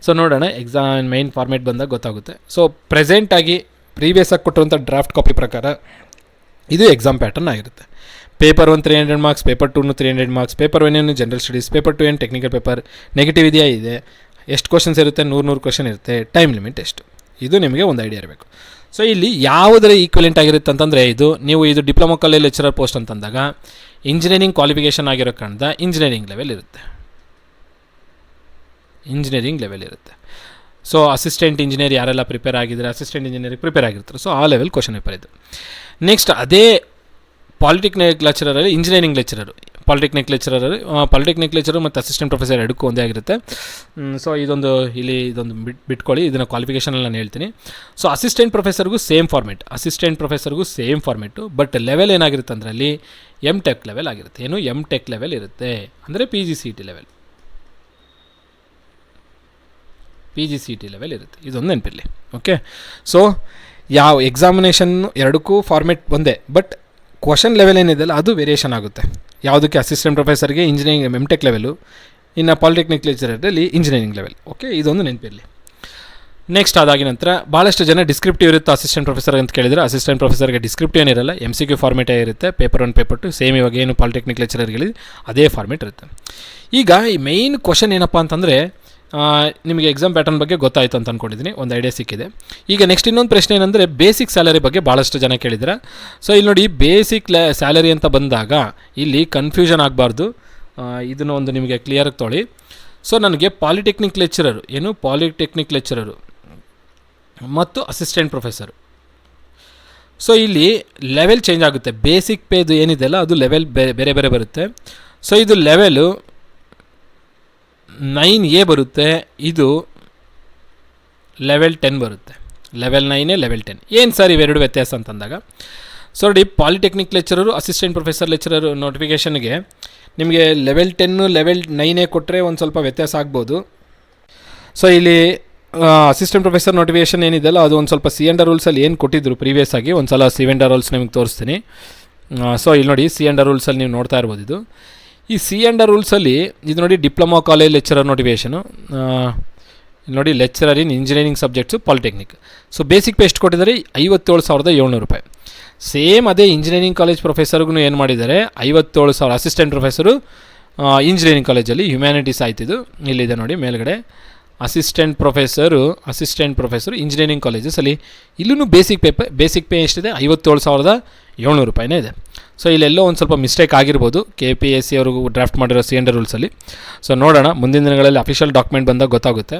ಸೊ ನೋಡೋಣ, ಎಕ್ಸಾಮ್ ಮೈನ್ ಫಾರ್ಮೇಟ್ ಬಂದಾಗ ಗೊತ್ತಾಗುತ್ತೆ. ಸೊ ಪ್ರೆಸೆಂಟಾಗಿ ಪ್ರೀವಿಯಸ್ಸಾಗಿ ಕೊಟ್ಟಿರುವಂಥ ಡ್ರಾಫ್ಟ್ ಕಾಪಿ ಪ್ರಕಾರ ಇದು ಎಕ್ಸಾಮ್ ಪ್ಯಾಟರ್ನ್ ಆಗಿರುತ್ತೆ. Paper 1 300 marks, paper 2 300 marks, paper 1 general studies, paper 2 technical paper. Negative ಇದೆಯಾ? ಇದೆ. ಎಷ್ಟು ಕ್ವಶನ್ಸ್ ಇರುತ್ತೆ? 100 ಕ್ವಶನ್ ಇರುತ್ತೆ. ಟೈಮ್ ಲಿಮಿಟ್ ಎಷ್ಟು? ಇದು ನಿಮಗೆ ಒಂದು ಐಡಿಯಾ ಇರಬೇಕು. ಸೊ ಇಲ್ಲಿ ಯಾವುದರ ಈಕ್ವಲೆಂಟ್ ಆಗಿರುತ್ತೆ ಅಂತಂದರೆ, ಇದು ಡಿಪ್ಲೊಮಾ ಕಾಲೇಜ್ ಲೆಕ್ಚರರ್ ಪೋಸ್ಟ್ ಅಂತಂದಾಗ ಇಂಜಿನಿಯರಿಂಗ್ ಕ್ವಾಲಿಫಿಕೇಷನ್ ಆಗಿರೋ ಕಾರಣದ ಇಂಜಿನಿಯರಿಂಗ್ ಲೆವೆಲ್ ಇರುತ್ತೆ. ಸೊ ಅಸಿಸ್ಟೆಂಟ್ ಇಂಜಿನಿಯರ್ ಯಾರೆಲ್ಲ ಪ್ರಿಪೇರ್ ಆಗಿದ್ದಾರೆ, ಅಸಿಸ್ಟೆಂಟ್ ಇಂಜಿನಿಯರಿಗೆ ಪ್ರಿಪೇರ್ ಆಗಿರ್ತಾರೆ. ಸೊ ಆ ಲೆವೆಲ್ ಕ್ವಶನ್ ಪೇಪರ್ ಇದು. ನೆಕ್ಸ್ಟ್ ಅದೇ ಪಾಲಿಟೆಕ್ನಿಕ್ ಲೆಕ್ಚರರಲ್ಲಿ ಇಂಜಿನಿಯರಿಂಗ್ ಲೆಕ್ಚರರು, ಪಾಲಿಟೆಕ್ನಿಕ್ ಲೆಕ್ಚರರ್ ಮತ್ತು ಅಸಿಸ್ಟೆಂಟ್ ಪ್ರೊಫೆಸರ್ ಎರಡಕ್ಕೂ ಒಂದೇ ಆಗಿರುತ್ತೆ. ಸೊ ಇದೊಂದು ಬಿಟ್ಕೊಳ್ಳಿ, ಇದನ್ನು ಕ್ವಾಲಿಫಿಕೇಷನಲ್ಲಿ ನಾನು ಹೇಳ್ತೀನಿ. ಸೊ ಅಸಿಸ್ಟೆಂಟ್ ಪ್ರೊಫೆಸರ್ಗೂ ಸೇಮ್ ಫಾರ್ಮೆಟು, ಬಟ್ ಲೆವೆಲ್ ಏನಾಗಿರುತ್ತೆ ಅಂದರೆ ಅಲ್ಲಿ MTech ಲೆವೆಲ್ ಆಗಿರುತ್ತೆ. ಏನು? MTech ಲೆವೆಲ್ ಇರುತ್ತೆ, ಅಂದರೆ PGCET ಲೆವೆಲ್ ಇರುತ್ತೆ. ಇದೊಂದು ನೆನಪಿರಲಿ. ಓಕೆ. ಸೊ ಯಾವ ಎಕ್ಸಾಮಿನೇಷನ್ ಎರಡಕ್ಕೂ ಫಾರ್ಮೆಟ್ ಒಂದೇ, ಬಟ್ ಕ್ವಶನ್ ಲೆವೆಲ್ ಏನಿದೆಯಲ್ಲ ಅದು ವೇರಿಯೇಷನ್ ಆಗುತ್ತೆ. ಯಾವುದಕ್ಕೆ? ಅಸಿಸ್ಟೆಂಟ್ ಪ್ರೊಫೆಸರ್ಗೆ ಇಂಜಿನಿಯರಿಂಗ್ MTech ಲೆವೆಲು, ಇನ್ನು ಪಾಲಿಟೆಕ್ನಿಕ್ ಲೆಕ್ಚರಲ್ಲಿ ಇಂಜಿನಿಯರಿಂಗ್ ಲೆವೆಲ್. ಓಕೆ, ಇದೊಂದು ನೆನಪಿರಲಿ. ನೆಕ್ಸ್ಟ್ ಅದಾಗಿ ನಂತರ ಭಾಳಷ್ಟು ಜನ ಡಿಸ್ಕ್ರಿಪ್ಟಿವ್ ಇರುತ್ತೆ ಅಸಿಸ್ಟೆಂಟ್ ಪ್ರೊಫೆಸರ್ ಅಂತ ಕೇಳಿದರೆ, ಅಸಿಸ್ಟೆಂಟ್ ಪ್ರೊಫೆಸರ್ಗೆ ಡಿಸ್ಕ್ರಿಪ್ಟಿವ್ ಏನಿರಲ್ಲ, MCQ ಫಾರ್ಮೇಟೇ ಇರುತ್ತೆ. ಪೇಪರ್ 1 ಪೇಪರ್ 2 ಸೇಮ್, ಇವಾಗ ಏನು ಪಾಲಿಟೆಕ್ನಿಕ್ ಲೆಕ್ಚರರ್ಗೆ ಅದೇ ಫಾರ್ಮೇಟ್ ಇರುತ್ತೆ. ಈಗ ಈ ಮೈನ್ ಕ್ವಶನ್ ಏನಪ್ಪ ಅಂತಂದರೆ, ನಿಮಗೆ ಎಕ್ಸಾಮ್ ಪ್ಯಾಟರ್ನ್ ಬಗ್ಗೆ ಗೊತ್ತಾಯಿತು ಅಂತ ಅಂದ್ಕೊಂಡಿದ್ದೀನಿ, ಒಂದು ಐಡಿಯಾ ಸಿಕ್ಕಿದೆ. ಈಗ ನೆಕ್ಸ್ಟ್ ಇನ್ನೊಂದು ಪ್ರಶ್ನೆ ಏನಂದರೆ, ಬೇಸಿಕ್ ಸ್ಯಾಲರಿ ಬಗ್ಗೆ ಭಾಳಷ್ಟು ಜನ ಕೇಳಿದ್ರೆ. ಸೊ ಇಲ್ಲಿ ನೋಡಿ, ಬೇಸಿಕ್ ಸ್ಯಾಲರಿ ಅಂತ ಬಂದಾಗ ಇಲ್ಲಿ ಕನ್ಫ್ಯೂಷನ್ ಆಗಬಾರ್ದು, ಇದನ್ನು ಒಂದು ನಿಮಗೆ ಕ್ಲಿಯರಾಗಿ ತೊಗೊಳ್ಳಿ. ಸೊ ನನಗೆ ಪಾಲಿಟೆಕ್ನಿಕ್ ಲೆಕ್ಚರರು ಮತ್ತು ಅಸಿಸ್ಟೆಂಟ್ ಪ್ರೊಫೆಸರು. ಸೊ ಇಲ್ಲಿ ಲೆವೆಲ್ ಚೇಂಜ್ ಆಗುತ್ತೆ. ಬೇಸಿಕ್ ಪೇದು ಏನಿದೆಯಲ್ಲ ಅದು ಲೆವೆಲ್ ಬೇರೆ ಬೇರೆ ಬರುತ್ತೆ. ಸೊ ಇದು ಲೆವೆಲು 9A ಬರುತ್ತೆ, ಇದು ಲೆವೆಲ್ 10 ಬರುತ್ತೆ. Level 9 level 10. ಏನು ಸರ್ ಇವೆರಡು ವ್ಯತ್ಯಾಸ ಅಂತಂದಾಗ, ಸೊ ನೋಡಿ, polytechnic lecturer assistant professor lecturer ನೋಟಿಫಿಕೇಷನ್ಗೆ ನಿಮಗೆ ಲೆವೆಲ್ 10 ಲೆವೆಲ್ 9 ಕೊಟ್ಟರೆ ಒಂದು ಸ್ವಲ್ಪ ವ್ಯತ್ಯಾಸ ಆಗ್ಬೋದು. ಸೊ ಇಲ್ಲಿ ಅಸಿಸ್ಟೆಂಟ್ ಪ್ರೊಫೆಸರ್ ನೋಟಿಫಿಕೇಷನ್ ಏನಿದೆಯಲ್ಲ ಅದು ಒಂದು ಸ್ವಲ್ಪ C&R ರೂಲ್ಸಲ್ಲಿ ಏನು ಕೊಟ್ಟಿದ್ರು ಪ್ರೀವಿಯಸ್ ಆಗಿ, ಒಂದು ಸಲ C&R ರೂಲ್ಸ್ ನಿಮಗೆ ತೋರಿಸ್ತೀನಿ. ಸೊ ಇಲ್ಲಿ ನೋಡಿ, C&R ರೂಲ್ಸಲ್ಲಿ ನೀವು ನೋಡ್ತಾ ಇರ್ಬೋದು. ಇದು ಈ C&R ರೂಲ್ಸಲ್ಲಿ ಇದು ನೋಡಿ, ಡಿಪ್ಲೊಮಾ ಕಾಲೇಜ್ ಲೆಕ್ಚರರ್ ನೋಟಿಫಿಕೇಷನು ನೋಡಿ, lecturer in engineering subjects polytechnic. So basic pay ಎಷ್ಟು ಕೊಟ್ಟಿದ್ದಾರೆ? 57,700 ರೂಪಾಯಿ. ಸೇಮ್ ಅದೇ ಇಂಜಿನಿಯರಿಂಗ್ ಕಾಲೇಜ್ ಪ್ರೊಫೆಸರ್ಗೂ ಏನು ಮಾಡಿದ್ದಾರೆ? 57,000. ಅಸಿಸ್ಟೆಂಟ್ ಪ್ರೊಫೆಸರು ಇಂಜಿನಿಯರಿಂಗ್ ಕಾಲೇಜಲ್ಲಿ ಹ್ಯುಮ್ಯಾನಿಟೀಸ್ ಆಯ್ತಿದ್ದು, ಇಲ್ಲಿದೆ ನೋಡಿ ಮೇಲ್ಗಡೆ. ಅಸಿಸ್ಟೆಂಟ್ ಪ್ರೊಫೆಸರು ಇಂಜಿನಿಯರಿಂಗ್ ಕಾಲೇಜಸಲ್ಲಿ ಇಲ್ಲೂ ಬೇಸಿಕ್ ಪೇ ಎಷ್ಟಿದೆ? 57,700 ರೂಪಾಯಿನೇ ಇದೆ. ಸೊ ಇಲ್ಲೆಲ್ಲೋ ಒಂದು ಸ್ವಲ್ಪ ಮಿಸ್ಟೇಕ್ ಆಗಿರ್ಬೋದು KPSC ಅವ್ರಿಗೂ ಡ್ರಾಫ್ಟ್ ಮಾಡಿರೋ C&R ರೂಲ್ಸಲ್ಲಿ. ಸೊ ನೋಡೋಣ, ಮುಂದಿನ ದಿನಗಳಲ್ಲಿ ಅಫಿಷಿಯಲ್ ಡಾಕ್ಯುಮೆಂಟ್ ಬಂದಾಗ ಗೊತ್ತಾಗುತ್ತೆ.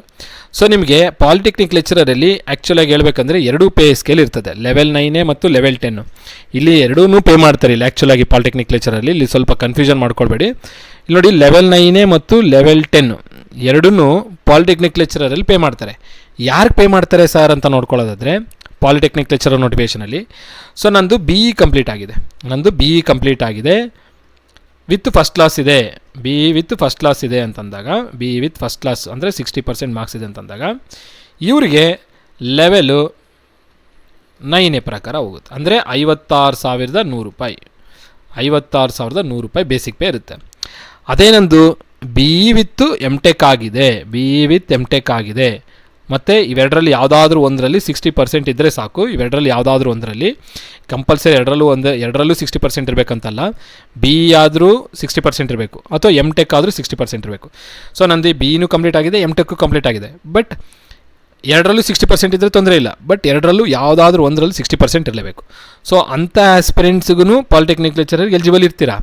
ಸೊ ನಿಮಗೆ ಪಾಲಿಟೆಕ್ನಿಕ್ ಲೆಕ್ಚರಲ್ಲಿ ಆ್ಯಕ್ಚುಲಾಗಿ ಹೇಳ್ಬೇಕಂದ್ರೆ ಎರಡೂ ಪೇ ಸ್ಕೇಲ್ ಇರ್ತದೆ, ಲೆವೆಲ್ 9 ಮತ್ತು ಲೆವೆಲ್ 10. ಇಲ್ಲಿ ಎರಡೂ ಪೇ ಮಾಡ್ತಾರೆ ಇಲ್ಲಿ ಆ್ಯಕ್ಚುಲಾಗಿ ಪಾಲಿಟೆಕ್ನಿಕ್ ಲೆಕ್ಚರಲ್ಲಿ. ಇಲ್ಲಿ ಸ್ವಲ್ಪ ಕನ್ಫ್ಯೂಷನ್ ಮಾಡ್ಕೊಳ್ಬೇಡಿ. ಇಲ್ಲಿ ನೋಡಿ, ಲೆವೆಲ್ 9 ಮತ್ತು ಲೆವೆಲ್ 10 ಎರಡೂ ಪಾಲಿಟೆಕ್ನಿಕ್ ಲೆಕ್ಚರಲ್ಲಿ ಪೇ ಮಾಡ್ತಾರೆ. ಯಾರಿಗೆ ಪೇ ಮಾಡ್ತಾರೆ ಸರ್ ಅಂತ ನೋಡ್ಕೊಳ್ಳೋದಾದರೆ, ಪಾಲಿಟೆಕ್ನಿಕ್ ಲೆಕ್ಚರರ್ ನೋಟಿಫಿಕೇಷನಲ್ಲಿ. ಸೊ ನಂದು BE ಕಂಪ್ಲೀಟ್ ಆಗಿದೆ ವಿತ್ ಫಸ್ಟ್ ಕ್ಲಾಸ್ ಇದೆ. BE ವಿತ್ ಫಸ್ಟ್ ಕ್ಲಾಸ್ ಇದೆ ಅಂತಂದಾಗ, BE ವಿತ್ ಫಸ್ಟ್ ಕ್ಲಾಸ್ ಅಂದರೆ 60% ಮಾರ್ಕ್ಸ್ ಇದೆ ಅಂತಂದಾಗ ಇವರಿಗೆ ಲೆವೆಲು 9A ಪ್ರಕಾರ ಹೋಗುತ್ತೆ. ಅಂದರೆ 56,100 ರೂಪಾಯಿ. 56,100 ರೂಪಾಯಿ ಬೇಸಿಕ್ ಪೇ ಇರುತ್ತೆ. ಅದೇ ನಂದು BE ವಿತ್ MTech ಆಗಿದೆ ಮತ್ತು ಇವೆರಡರಲ್ಲಿ ಯಾವುದಾದ್ರೂ ಒಂದರಲ್ಲಿ 60% ಇದ್ದರೆ ಸಾಕು. ಇವೆರಡರಲ್ಲಿ ಯಾವುದಾದ್ರೂ ಒಂದರಲ್ಲಿ ಕಂಪಲ್ಸರಿ, ಎರಡರಲ್ಲೂ 60% ಇರಬೇಕಂತಲ್ಲ. BE ಆದರೂ 60% ಇರಬೇಕು, ಅಥವಾ MTech ಆದರೂ 60% ಇರಬೇಕು. ಸೊ ನಂದು BEನೂ ಕಂಪ್ಲೀಟ್ ಆಗಿದೆ, MTech ಕಂಪ್ಲೀಟ್ ಆಗಿದೆ. ಬಟ್ ಎರಡರಲ್ಲೂ 60% ಇದ್ದರೆ ತೊಂದರೆ ಇಲ್ಲ, ಬಟ್ ಎರಡರಲ್ಲೂ ಯಾವುದಾದ್ರೂ ಒಂದರಲ್ಲಿ 60% ಇರಲೇಬೇಕು. ಸೊ ಅಂಥ ಆಸ್ಪಿರೆಂಟ್ಸ್ಗೂ ಪಾಲಿಟೆಕ್ನಿಕ್ ಲೆಕ್ಚರರ್ಗೆ ಎಲಿಜಿಬಲ್ ಇರ್ತೀರಾ.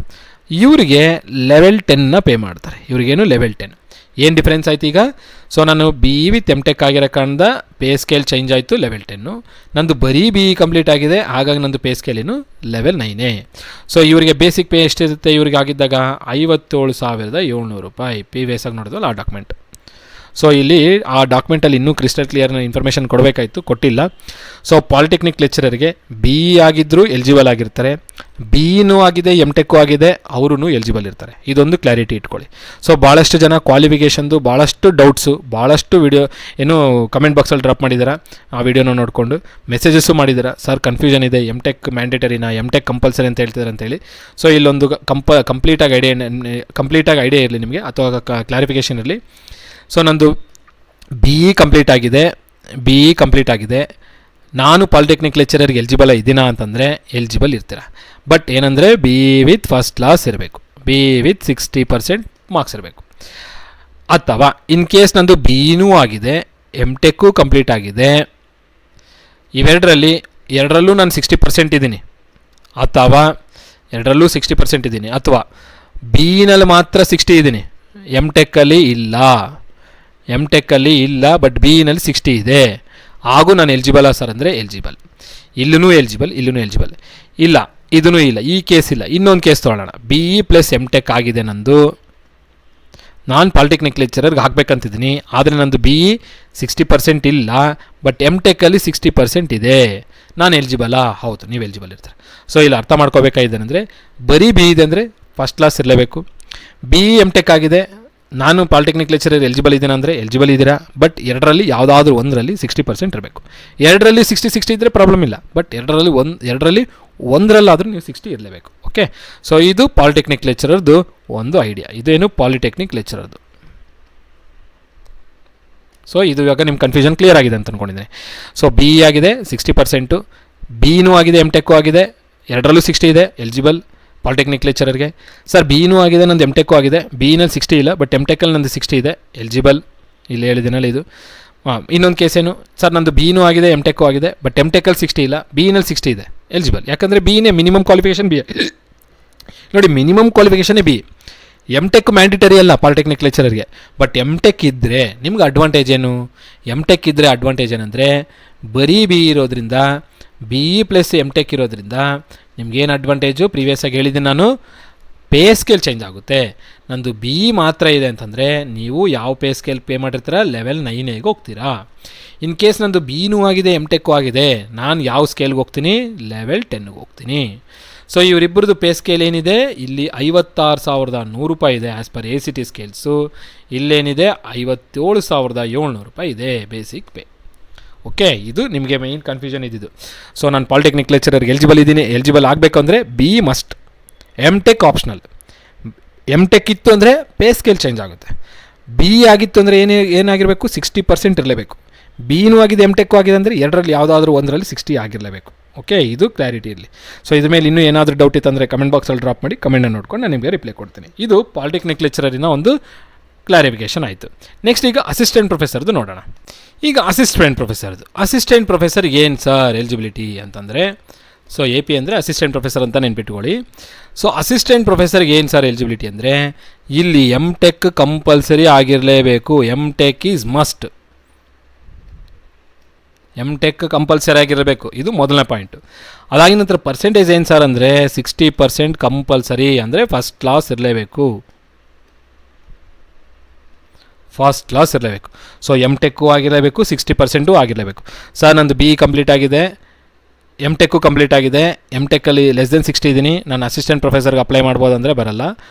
ಇವರಿಗೆ ಲೆವೆಲ್ 10 ಪೇ ಮಾಡ್ತಾರೆ. ಇವ್ರಿಗೇನು ಲೆವೆಲ್ 10. ಏನು ಡಿಫ್ರೆನ್ಸ್ ಆಯ್ತು ಈಗ? ಸೊ ನಾನು B E with M tech ಆಗಿರೋ ಕಾರಣದ ಪೇ ಸ್ಕೇಲ್ ಚೇಂಜ್ ಆಯಿತು, ಲೆವೆಲ್ 10. ನಂದು ಬರೀ ಬಿ ಇ ಕಂಪ್ಲೀಟ್ ಆಗಿದೆ, ಹಾಗಾಗಿ ನಂದು ಪೇ ಸ್ಕೇಲ್ ಏನು ಲೆವೆಲ್ 9. ಸೊ ಇವರಿಗೆ ಬೇಸಿಕ್ ಪೇ ಎಷ್ಟಿರುತ್ತೆ ಇವ್ರಿಗೆ ಆಗಿದ್ದಾಗ? 57,700 ರೂಪಾಯಿ. ಪ್ರೀವಿಯಸ್ ಆಗಿ ನೋಡಿದ್ವಲ್ಲ ಆ ಡಾಕ್ಯುಮೆಂಟ್. ಸೊ ಇಲ್ಲಿ ಆ ಡಾಕ್ಯುಮೆಂಟಲ್ಲಿ ಇನ್ನೂ ಕ್ರಿಸ್ಟಲ್ ಕ್ಲಿಯರ್ ಇನ್ಫಾರ್ಮೇಷನ್ ಕೊಡಬೇಕಾಯಿತು, ಕೊಟ್ಟಿಲ್ಲ. ಸೊ ಪಾಲಿಟೆಕ್ನಿಕ್ ಲೆಕ್ಚರರ್ಗೆ ಬಿ ಇ ಆಗಿದ್ದರೂ ಎಲಿಜಿಬಲ್ ಆಗಿರ್ತಾರೆ, ಬಿ ಇನೂ ಆಗಿದೆ ಎಮ್ ಟೆಕ್ಕು ಆಗಿದೆ, ಅವರೂ ಎಲಿಜಿಬಲ್ ಇರ್ತಾರೆ. ಇದೊಂದು ಕ್ಲಾರಿಟಿ ಇಟ್ಕೊಳ್ಳಿ. ಸೊ ಭಾಳಷ್ಟು ಜನ ಕ್ವಾಲಿಫಿಕೇಷನ್ದು ಭಾಳಷ್ಟು ಡೌಟ್ಸು, ಭಾಳಷ್ಟು ವಿಡಿಯೋ ಏನು ಕಮೆಂಟ್ ಬಾಕ್ಸಲ್ಲಿ ಡ್ರಾಪ್ ಮಾಡಿದ್ದಾರೆ. ಆ ವಿಡಿಯೋನ ನೋಡಿಕೊಂಡು ಮೆಸೇಜಸ್ಸು ಮಾಡಿದ್ದಾರೆ, ಸರ್ ಕನ್ಫ್ಯೂಷನ್ ಇದೆ, ಎಮ್ ಟೆಕ್ ಮ್ಯಾಂಡೇಟರಿನಾ, ಎಮ್ ಟೆಕ್ ಕಂಪಲ್ಸರಿ ಅಂತ ಹೇಳ್ತಿದ್ದಾರೆ ಅಂತೇಳಿ. ಸೊ ಇಲ್ಲೊಂದು ಕಂಪ್ಲೀಟಾಗಿ ಐಡಿಯಾ ಇರಲಿ ನಿಮಗೆ, ಅಥವಾ ಕ್ಲಾರಿಫಿಕೇಷನ್ ಇರಲಿ. ಸೊ ನಂದು ಬಿ ಇ ಕಂಪ್ಲೀಟ್ ಆಗಿದೆ, ನಾನು ಪಾಲಿಟೆಕ್ನಿಕ್ ಲೆಕ್ಚರರ್ಗೆ ಎಲಿಜಿಬಲ್ ಇದ್ದೀನಾ ಅಂತಂದರೆ ಎಲಿಜಿಬಲ್ ಇರ್ತೀರ. ಬಟ್ ಏನಂದರೆ B E with first class ಇರಬೇಕು, ಬಿ ಇ ವಿತ್ 60% ಮಾರ್ಕ್ಸ್ ಇರಬೇಕು. ಅಥವಾ ಇನ್ ಕೇಸ್ ನಂದು ಬಿ ಇನೂ ಆಗಿದೆ, ಎಮ್ ಟೆಕ್ಕು ಕಂಪ್ಲೀಟ್ ಆಗಿದೆ, ಎರಡರಲ್ಲೂ ನಾನು 60% ಇದ್ದೀನಿ, ಅಥವಾ ಎರಡರಲ್ಲೂ 60% ಇದ್ದೀನಿ, ಅಥವಾ ಬಿ ಇನಲ್ಲಿ ಮಾತ್ರ 60 ಇದ್ದೀನಿ, ಎಮ್ ಟೆಕ್ಕಲ್ಲಿ ಇಲ್ಲ ಬಟ್ ಬಿ ಇನಲ್ಲಿ 60 ಇದೆ, ಹಾಗೂ ನಾನು ಎಲಿಜಿಬಲ್ ಸರ್ ಅಂದರೆ ಎಲಿಜಿಬಲ್. ಇಲ್ಲೂ ಎಲಿಜಿಬಲ್ ಇಲ್ಲ, ಇದೂ ಇಲ್ಲ, ಈ ಕೇಸ್ ಇಲ್ಲ. ಇನ್ನೊಂದು ಕೇಸ್ ತೊಗೊಳ್ಳೋಣ. B E plus M tech ಆಗಿದೆ ನಂದು, ನಾನು ಪಾಲಿಟೆಕ್ನಿಕ್ ಲೆಕ್ಚರರ್ಗೆ ಹಾಕಬೇಕಂತಿದ್ದೀನಿ, ಆದರೆ ನಂದು ಬಿ ಇ 60% ಇಲ್ಲ ಬಟ್ ಎಮ್ ಟೆಕ್ಕಲ್ಲಿ 60% ಇದೆ, ನಾನು ಎಲಿಜಿಬಲಾ? ಹೌದು, ನೀವು ಎಲಿಜಿಬಲ್ ಇರ್ತಾರೆ. ಸೊ ಇಲ್ಲಿ ಅರ್ಥ ಮಾಡ್ಕೋಬೇಕಾಗಿದ್ದೇನೆಂದರೆ ಬರೀ ಬಿ ಇದೆ ಅಂದರೆ ಫಸ್ಟ್ ಕ್ಲಾಸ್ ಇರಲೇಬೇಕು. ಬಿ ಇ ಎಮ್ ಟೆಕ್ ಆಗಿದೆ, ನಾನು ಪಾಲಿಟೆಕ್ನಿಕ್ ಲೆಕ್ಚರರ್ ಎಲಿಜಿಬಲ್ ಇದ್ದೀನಿ ಅಂದರೆ ಎಲಿಜಿಬಲ್ ಇದ್ದೀರಾ, ಬಟ್ ಎರಡರಲ್ಲಿ ಯಾವುದಾದ್ರೂ ಒಂದರಲ್ಲಿ 60% ಇರಬೇಕು. ಎರಡರಲ್ಲಿ 60 ಇದ್ದರೆ ಪ್ರಾಬ್ಲಮ್ ಇಲ್ಲ, ಬಟ್ ಎರಡರಲ್ಲಿ ಒಂದರಲ್ಲಾದರೂ ನೀವು 60 ಇರಲೇಬೇಕು. ಓಕೆ, ಸೊ ಇದು ಪಾಲಿಟೆಕ್ನಿಕ್ ಲೆಕ್ಚರರ್ದು ಒಂದು ಐಡಿಯಾ. ಇದೇನು ಪಾಲಿಟೆಕ್ನಿಕ್ ಲೆಕ್ಚರರ್ದು. ಸೊ ಇದು ಇವಾಗ ನಿಮ್ಮ ಕನ್ಫ್ಯೂಷನ್ ಕ್ಲಿಯರ್ ಆಗಿದೆ ಅಂತ ಅಂದ್ಕೊಂಡಿದ್ದೀನಿ. ಸೊ ಬಿ ಇ ಆಗಿದೆ 60%, ಬಿ ಇನೂ ಆಗಿದೆ ಎಮ್ ಟೆಕ್ಕು ಆಗಿದೆ, ಎರಡರಲ್ಲೂ 60 ಇದೆ, ಎಲಿಜಿಬಲ್ ಪಾಲಿಟೆಕ್ನಿಕ್ ಲೆಕ್ಚರರ್ಗೆ. ಸರ್ ಬಿ ಇನೂ ಆಗಿದೆ, ನಂದು ಎಮ್ ಟೆಕ್ಕು ಆಗಿದೆ, ಬಿ ಇನಲ್ಲಿ 60 ಇಲ್ಲ ಬಟ್ ಎಮ್ ಟೆಕ್ಕಲ್ಲಿ ನಂದು 60 ಇದೆ, ಎಲಿಜಿಬಲ್. ಇಲ್ಲಿ ಹೇಳಿದ್ದೀನಲ್ಲ ಇದು. ಇನ್ನೊಂದು ಕೇಸ್ ಏನು? ಸರ್ ನಂದು ಬಿ ಇನೂ ಆಗಿದೆ ಎಮ್ ಟೆಕ್ಕು ಆಗಿದೆ ಬಟ್ ಎಮ್ ಟೆಕ್ಕಲ್ಲಿ 60 ಇಲ್ಲ, ಬಿ ಇನಲ್ಲಿ 60 ಇದೆ, ಎಲಿಜಿಬಲ್. ಯಾಕಂದರೆ ಬಿ ಇನೇ ಮಿನಿಮಮ್ ಕ್ವಾಲಿಫಿಕೇಷನ್ ಬಿ. ನೋಡಿ, ಮಿನಿಮಮ್ ಕ್ವಾಲಿಫಿಕೇಷನೇ ಬಿ. ಎಮ್ ಟೆಕ್ ಮ್ಯಾಂಡಿಟರಿ ಅಲ್ಲ ಪಾಲಿಟೆಕ್ನಿಕ್ ಲೆಕ್ಚರರ್ಗೆ, ಬಟ್ ಎಮ್ ಟೆಕ್ ಇದ್ದರೆ ನಿಮ್ಗೆ ಅಡ್ವಾಂಟೇಜ್ ಏನು? ಎಮ್ ಟೆಕ್ ಇದ್ದರೆ ಅಡ್ವಾಂಟೇಜ್ ಏನಂದರೆ ಬರೀ ಬಿ ಇರೋದ್ರಿಂದ, B E plus M tech ಇರೋದ್ರಿಂದ ನಿಮ್ಗೇನು ಅಡ್ವಾಂಟೇಜು? ಪ್ರೀವಿಯಸ್ ಆಗಿ ಹೇಳಿದ್ದೀನಿ ನಾನು, ಪೇ ಸ್ಕೇಲ್ ಚೇಂಜ್ ಆಗುತ್ತೆ. ನಂದು ಬಿ ಇ ಮಾತ್ರ ಇದೆ ಅಂತಂದರೆ ನೀವು ಯಾವ ಪೇ ಸ್ಕೇಲ್ ಪೇ ಮಾಡಿರ್ತೀರ? ಲೆವೆಲ್ 9ಗೆ ಹೋಗ್ತೀರಾ. ಇನ್ ಕೇಸ್ ನಂದು ಬಿ ಇನೂ ಆಗಿದೆ ಎಮ್ ಟೆಕ್ಕು ಆಗಿದೆ, ನಾನು ಯಾವ ಸ್ಕೇಲ್ಗೆ ಹೋಗ್ತೀನಿ? ಲೆವೆಲ್ 10ಗೆ ಹೋಗ್ತೀನಿ. ಸೊ ಇವರಿಬ್ಬರದು ಪೇ ಸ್ಕೇಲ್ ಏನಿದೆ? ಇಲ್ಲಿ 56,100 ರೂಪಾಯಿ ಇದೆ ಆ್ಯಸ್ ಪರ್ ACT ಸ್ಕೇಲ್ಸು. ಇಲ್ಲೇನಿದೆ 57,700 ರೂಪಾಯಿ ಇದೆ ಬೇಸಿಕ್ ಪೇ. ಓಕೆ, ಇದು ನಿಮಗೆ ಮೈನ್ ಕನ್ಫ್ಯೂಷನ್ ಇದ್ದಿದ್ದು. ಸೊ ನಾನು ಪಾಲಿಟೆಕ್ನಿಕ್ ಲೆಕ್ಚರರ್ಗೆ ಎಲಿಜಿಬಲ್ ಆಗಬೇಕು ಅಂದರೆ B E must, M tech optional. M tech ಇತ್ತು ಅಂದರೆ ಪೇ ಸ್ಕೇಲ್ ಚೇಂಜ್ ಆಗುತ್ತೆ. ಬಿ ಇ ಆಗಿತ್ತು ಅಂದರೆ ಏನಾಗಿರಬೇಕು? 60% ಇರಲೇಬೇಕು. ಬಿ ಇನೂ ಆಗಿದೆ ಎಮ್ ಟೆಕ್ಕು ಆಗಿದೆ ಅಂದರೆ ಎರಡರಲ್ಲಿ ಯಾವುದಾದ್ರೂ ಒಂದರಲ್ಲಿ 60 ಆಗಿರಲೇಬೇಕು. ಓಕೆ, ಇದು ಕ್ಲಾರಿಟಿ ಇರಲಿ. ಸೊ ಇದ್ರ ಮೇಲೆ ಇನ್ನೂ ಏನಾದರೂ ಡೌಟ್ ಇತ್ತು ಅಂದರೆ ಕಮೆಂಟ್ ಬಾಕ್ಸಲ್ಲಿ ಡ್ರಾಪ್ ಮಾಡಿ, ಕಮೆಂಟನ್ನು ನೋಡ್ಕೊಂಡು ನಾನು ನಿಮಗೆ ರಿಪ್ಲೈ ಕೊಡ್ತೀನಿ. ಇದು ಪಾಲಿಟೆಕ್ನಿಕ್ ಲೆಕ್ಚರರಿನ ಒಂದು ಕ್ಲಾರಿಫಿಕೇಷನ್ ಆಯಿತು. ನೆಕ್ಸ್ಟ್ ಈಗ ಅಸಿಸ್ಟೆಂಟ್ ಪ್ರೊಫೆಸರ್ದು ನೋಡೋಣ. ಈಗ ಅಸಿಸ್ಟೆಂಟ್ ಪ್ರೊಫೆಸರ್ ಏನು ಸರ್ ಎಲಿಜಿಬಿಲಿಟಿ ಅಂತಂದರೆ, ಸೊ ಎ ಪಿ ಅಂದರೆ ಅಸಿಸ್ಟೆಂಟ್ ಪ್ರೊಫೆಸರ್ ಅಂತ ನೆನ್ಪಿಟ್ಕೊಳ್ಳಿ. ಸೊ ಅಸಿಸ್ಟೆಂಟ್ ಪ್ರೊಫೆಸರ್ಗೆ ಏನು ಸರ್ ಎಲಿಜಿಬಿಲಿಟಿ ಅಂದರೆ, ಇಲ್ಲಿ ಎಮ್ ಟೆಕ್ ಕಂಪಲ್ಸರಿ ಆಗಿರಲೇಬೇಕು. M tech is must. M tech compulsory ಆಗಿರಬೇಕು, ಇದು ಮೊದಲನೇ ಪಾಯಿಂಟು. ಅದಾಗಿನ ನಂತರ ಪರ್ಸೆಂಟೇಜ್ ಏನು ಸರ್ ಅಂದರೆ 60% ಕಂಪಲ್ಸರಿ, ಅಂದರೆ ಫಸ್ಟ್ ಕ್ಲಾಸ್ ಇರಲೇಬೇಕು. ಸೊ ಎಮ್ ಟೆಕ್ಕು ಆಗಿರಲೇಬೇಕು, 60% ಆಗಿರಲೇಬೇಕು. ಸರ್ ನಂದು ಬಿ ಇ ಕಂಪ್ಲೀಟ್ ಆಗಿದೆ, ಎಮ್ ಟೆಕ್ಕು ಕಂಪ್ಲೀಟ್ ಆಗಿದೆ, ಎಮ್ ಟೆಕ್ಕಲ್ಲಿ ಲೆಸ್ ದೆನ್ 60 ಇದ್ದೀನಿ, ನಾನು ಅಸಿಸ್ಟೆಂಟ್ ಪ್ರೊಫೆಸರ್ಗೆ ಅಪ್ಲೈ ಮಾಡ್ಬೋದು ಅಂದರೆ ಬರಲ್ಲ.